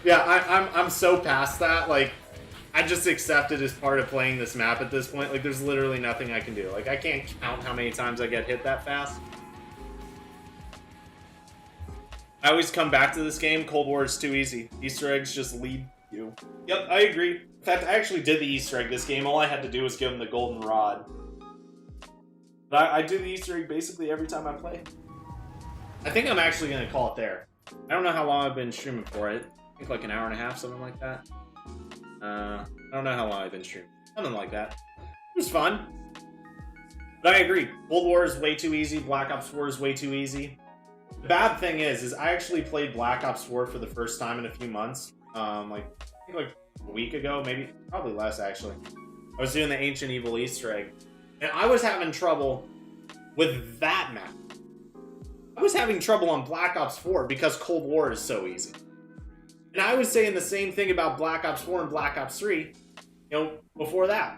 Yeah, I'm so past that. Like, I just accept it as part of playing this map at this point. Like, there's literally nothing I can do. Like, I can't count how many times I get hit that fast. I always come back to this game. Cold War is too easy. Easter eggs just lead you. Yep, I agree. In fact, I actually did the Easter egg this game. All I had to do was give him the golden rod. But I do the Easter egg basically every time I play. I think I'm actually going to call it there. I don't know how long I've been streaming for it. I think like an hour and a half, something like that. I don't know how long I've been streaming. Something like that. It was fun. But I agree. Cold War is way too easy. Black Ops 4 is way too easy. The bad thing is I actually played Black Ops 4 for the first time in a few months. I think like a week ago, maybe, probably less actually. I was doing the Ancient Evil Easter egg. And I was having trouble with that map. I was having trouble on Black Ops 4 because Cold War is so easy. And I was saying the same thing about Black Ops 4 and Black Ops 3, you know, before that.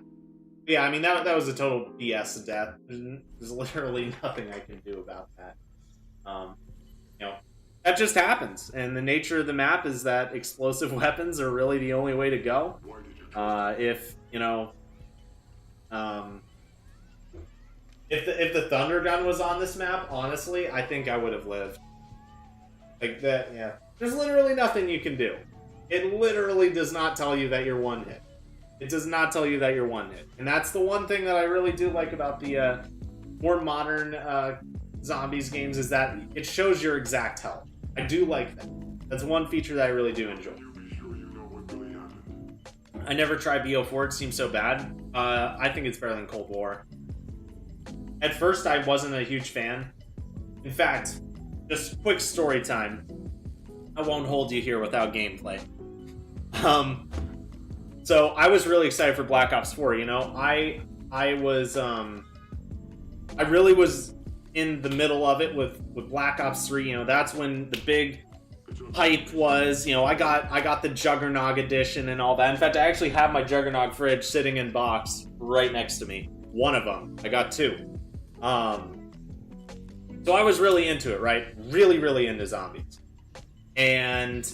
Yeah, I mean, that was a total BS death. There's literally nothing I can do about that. you know, that just happens. And the nature of the map is that explosive weapons are really the only way to go. If, you know, if the Thunder Gun was on this map, honestly, I think I would have lived. Like that, yeah. There's literally nothing you can do. It literally does not tell you that you're one hit. It does not tell you that you're one hit. And that's the one thing that I really do like about the more modern zombies games, is that it shows your exact health. I do like that. That's one feature that I really do enjoy. I never tried BO4, it seems so bad. I think it's better than Cold War. At first, I wasn't a huge fan. In fact, just quick story time. I won't hold you here without gameplay. So I was really excited for Black Ops 4. You know, I really was in the middle of it with Black Ops 3. You know, that's when the big hype was. You know, I got the Juggernog edition and all that. In fact, I actually have my Juggernog fridge sitting in box right next to me. One of them. I got two. So I was really into it, right? Really, really into zombies. And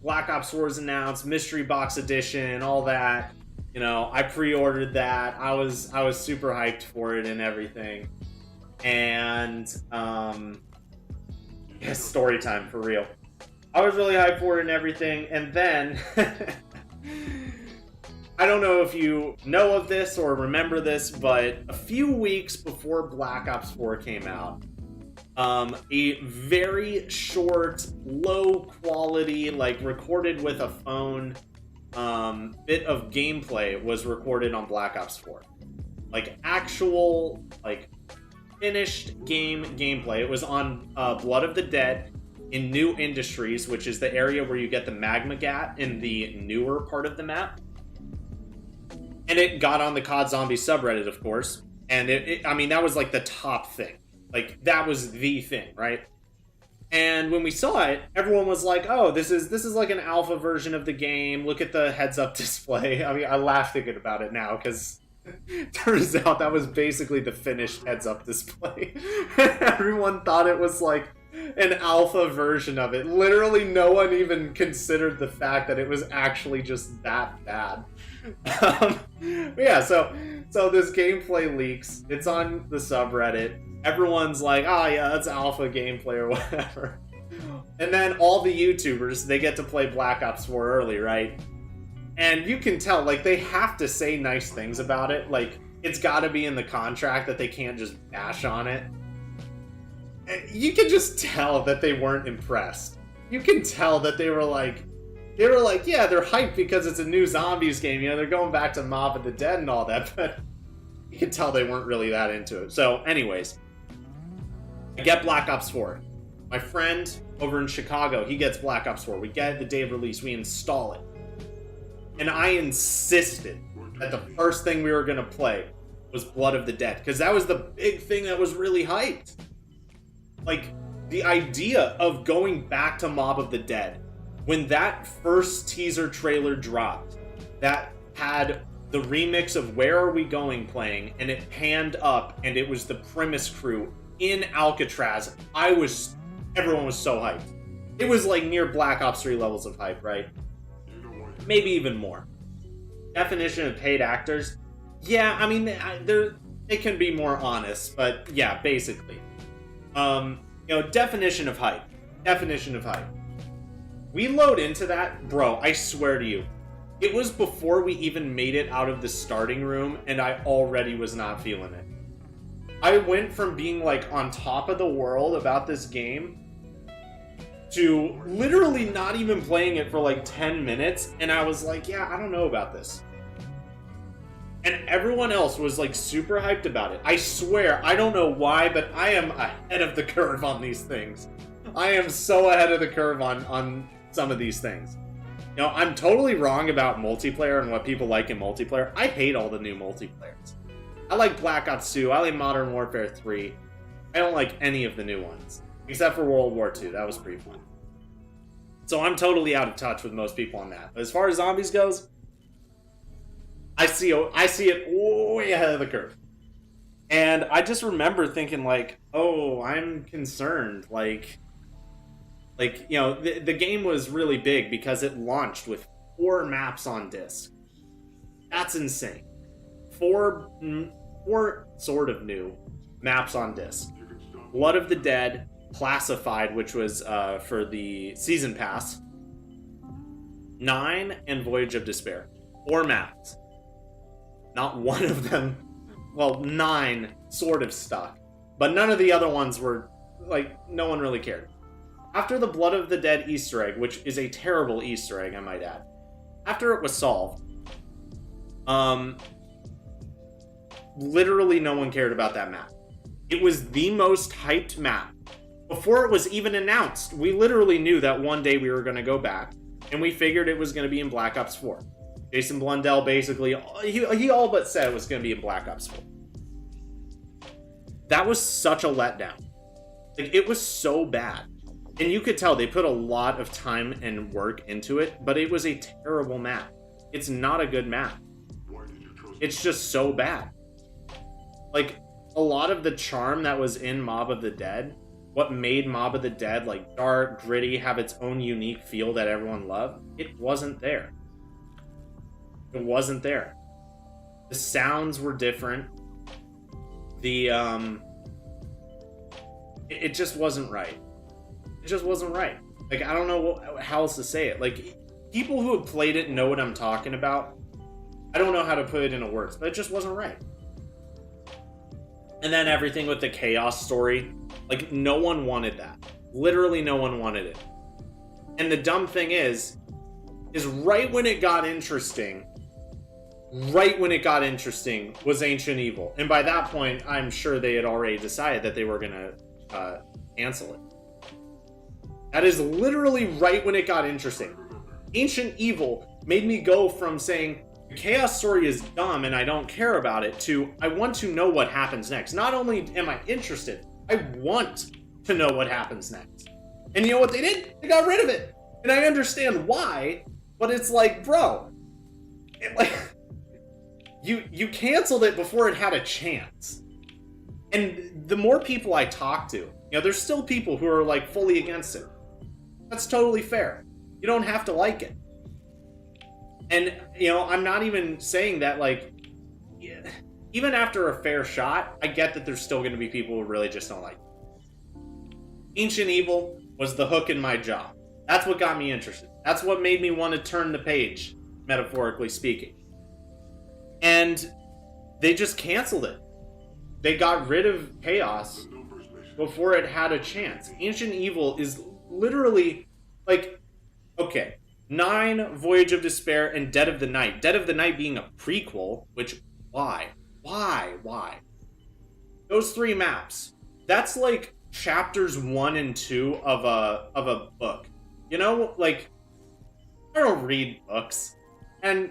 Black Ops 4 was announced, Mystery Box Edition, all that. You know, I pre-ordered that. I was super hyped for it and everything. And yeah, story time for real. I was really hyped for it and everything, and then I don't know if you know of this or remember this, but a few weeks before Black Ops 4 came out, a very short, low quality, like recorded with a phone, bit of gameplay was recorded on Black Ops 4. Like actual, like finished gameplay. It was on Blood of the Dead in New Industries, which is the area where you get the magma gat in the newer part of the map. And it got on the COD Zombie subreddit, of course. And I mean, that was like the top thing. Like, that was the thing, right? And when we saw it, everyone was like, oh, this is like an alpha version of the game. Look at the heads-up display. I mean, I laugh thinking about it now, because turns out that was basically the finished heads-up display. Everyone thought it was like an alpha version of it. Literally, no one even considered the fact that it was actually just that bad. Yeah, so this gameplay leaks. It's on the subreddit. Everyone's like, oh yeah, that's alpha gameplay or whatever. And then all the YouTubers, they get to play Black Ops 4 early, right? And you can tell, like, they have to say nice things about it. Like, it's got to be in the contract that they can't just bash on it. And you can just tell that they weren't impressed. You can tell that they were like, yeah, they're hyped because it's a new zombies game. You know, they're going back to Mob of the Dead and all that, but you can tell they weren't really that into it. So, anyways, I get Black Ops 4. My friend over in Chicago, he gets Black Ops 4. We get it the day of release. We install it. And I insisted that the first thing we were going to play was Blood of the Dead, because that was the big thing that was really hyped. Like, the idea of going back to Mob of the Dead, when that first teaser trailer dropped, that had the remix of Where Are We Going playing, and it panned up, and it was the Premise crew in Alcatraz. Everyone was so hyped. It was like near Black Ops 3 levels of hype, right? Maybe even more. Definition of paid actors? Yeah, I mean, they can be more honest, but yeah, basically. You know, definition of hype. Definition of hype. We load into that, bro, I swear to you, it was before we even made it out of the starting room, and I already was not feeling it. I went from being, like, on top of the world about this game to literally not even playing it for, like, 10 minutes, and I was like, yeah, I don't know about this. And everyone else was, like, super hyped about it. I swear, I don't know why, but I am ahead of the curve on these things. I am so ahead of the curve on some of these things. You know, I'm totally wrong about multiplayer and what people like in multiplayer. I hate all the new multiplayers. I like Black Ops 2. I like Modern Warfare 3. I don't like any of the new ones. Except for World War 2. That was pretty fun. So I'm totally out of touch with most people on that. But as far as zombies goes, I see it way ahead of the curve. And I just remember thinking, like, oh, I'm concerned. Like, Like, you know, the game was really big because it launched with 4 maps on disc. That's insane. 4 sort of new maps on disc. Blood of the Dead, Classified, which was for the Season Pass. 9, and Voyage of Despair. 4 maps. Not one of them, well, 9 sort of stuck. But none of the other ones were, like, no one really cared. After the Blood of the Dead Easter egg, which is a terrible Easter egg, I might add. After it was solved, literally no one cared about that map. It was the most hyped map. Before it was even announced, we literally knew that one day we were going to go back, and we figured it was going to be in Black Ops 4. Jason Blundell basically, he all but said it was going to be in Black Ops 4. That was such a letdown. Like, it was so bad. And you could tell they put a lot of time and work into it, but it was a terrible map. It's not a good map. It's just so bad. Like, a lot of the charm that was in Mob of the Dead, what made Mob of the Dead, like, dark, gritty, have its own unique feel that everyone loved, it wasn't there. It wasn't there. The sounds were different. It just wasn't right. It just wasn't right. Like, I don't know how else to say it. Like, people who have played it know what I'm talking about. I don't know how to put it into words, but it just wasn't right. And then everything with the Chaos story, like, no one wanted that. Literally no one wanted it. And the dumb thing is right when it got interesting was Ancient Evil. And by that point, I'm sure they had already decided that they were going to cancel it. That is literally right when it got interesting. Ancient Evil made me go from saying, the Chaos story is dumb and I don't care about it, to, I want to know what happens next. Not only am I interested, I want to know what happens next. And you know what they did? They got rid of it. And I understand why, but it's like, bro, you canceled it before it had a chance. And the more people I talk to, you know, there's still people who are, like, fully against it. That's totally fair. You don't have to like it. And, you know, I'm not even saying that, like, even after a fair shot, I get that there's still going to be people who really just don't like it. Ancient Evil was the hook in my jaw. That's what got me interested. That's what made me want to turn the page, metaphorically speaking. And they just canceled it. They got rid of Chaos before it had a chance. Ancient Evil is literally, like, okay, 9, Voyage of Despair, and Dead of the Night. Dead of the Night being a prequel, which, why? Those 3 maps, that's like chapters 1 and 2 of a book. You know, like, I don't read books. And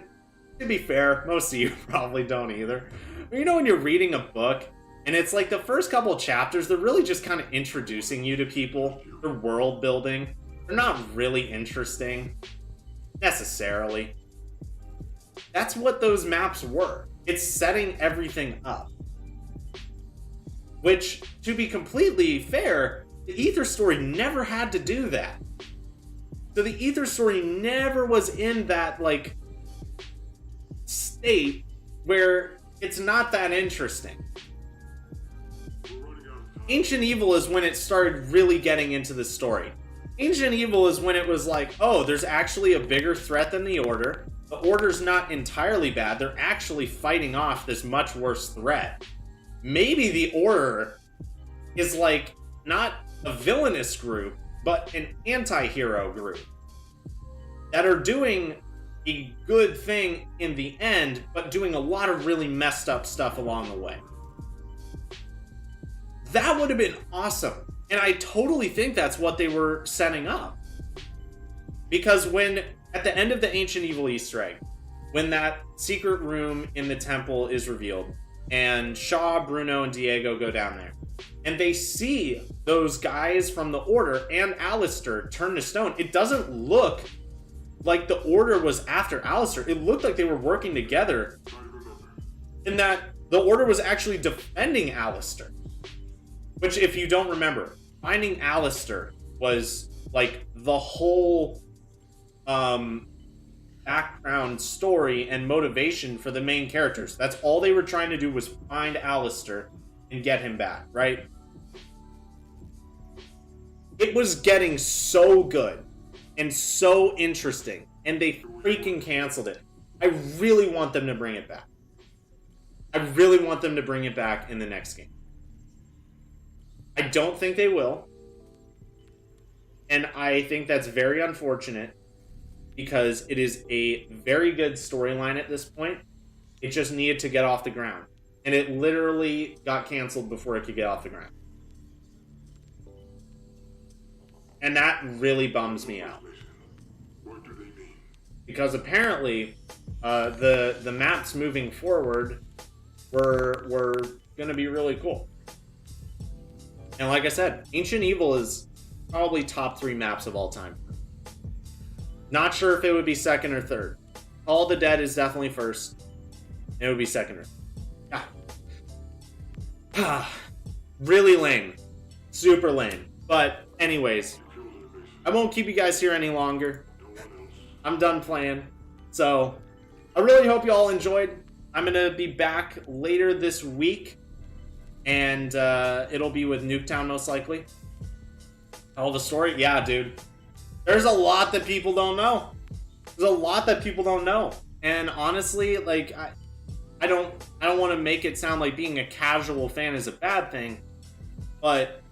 to be fair, most of you probably don't either. But you know when you're reading a book, and it's like the first couple of chapters, they're really just kind of introducing you to people. They're world building. They're not really interesting, necessarily. That's what those maps were. It's setting everything up. Which, to be completely fair, the Ether story never had to do that. So the Ether story never was in that, like, state where it's not that interesting. Ancient Evil is when it started really getting into the story. Ancient Evil is when it was like, oh, there's actually a bigger threat than the Order. The Order's not entirely bad. They're actually fighting off this much worse threat. Maybe the Order is, like, not a villainous group, but an anti-hero group that are doing a good thing in the end, but doing a lot of really messed up stuff along the way. That would have been awesome. And I totally think that's what they were setting up. Because when, at the end of the Ancient Evil Easter egg, when that secret room in the temple is revealed, and Shaw, Bruno, and Diego go down there, and they see those guys from the Order and Alistair turn to stone, it doesn't look like the Order was after Alistair. It looked like they were working together, in that the Order was actually defending Alistair. Which, if you don't remember, finding Alistair was like the whole background story and motivation for the main characters. That's all they were trying to do, was find Alistair and get him back, right? It was getting so good and so interesting, and they freaking canceled it. I really want them to bring it back. I really want them to bring it back in the next game. I don't think they will. And I think that's very unfortunate, because it is a very good storyline at this point. It just needed to get off the ground. And it literally got canceled before it could get off the ground. And that really bums me out. What do they mean? Because apparently, the maps moving forward were going to be really cool. And like I said, Ancient Evil is probably top 3 maps of all time. Not sure if it would be second or third. Call of the Dead is definitely first. It would be second or third. Ah. Really lame. Super lame. But anyways, I won't keep you guys here any longer. I'm done playing. So, I really hope you all enjoyed. I'm going to be back later this week. And it'll be with Nuketown most likely. Tell the story? Yeah, dude. There's a lot that people don't know. There's a lot that people don't know. And honestly, like, I don't want to make it sound like being a casual fan is a bad thing. But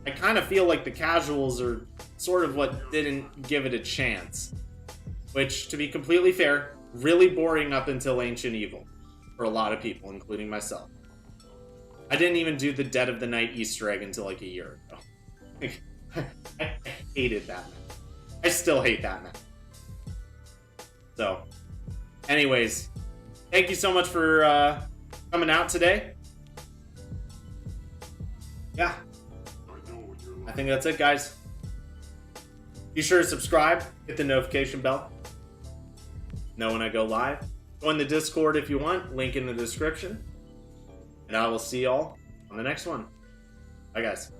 I kind of feel like the casuals are sort of what didn't give it a chance. Which, to be completely fair, really boring up until Ancient Evil. For a lot of people, including myself. I didn't even do the Dead of the Night Easter egg until like a year ago. I hated that map. I still hate that map. So, anyways, thank you so much for coming out today. Yeah, I think that's it, guys. Be sure to subscribe, hit the notification bell. Know when I go live. Join the Discord if you want, link in the description. And I will see y'all on the next one. Bye, guys.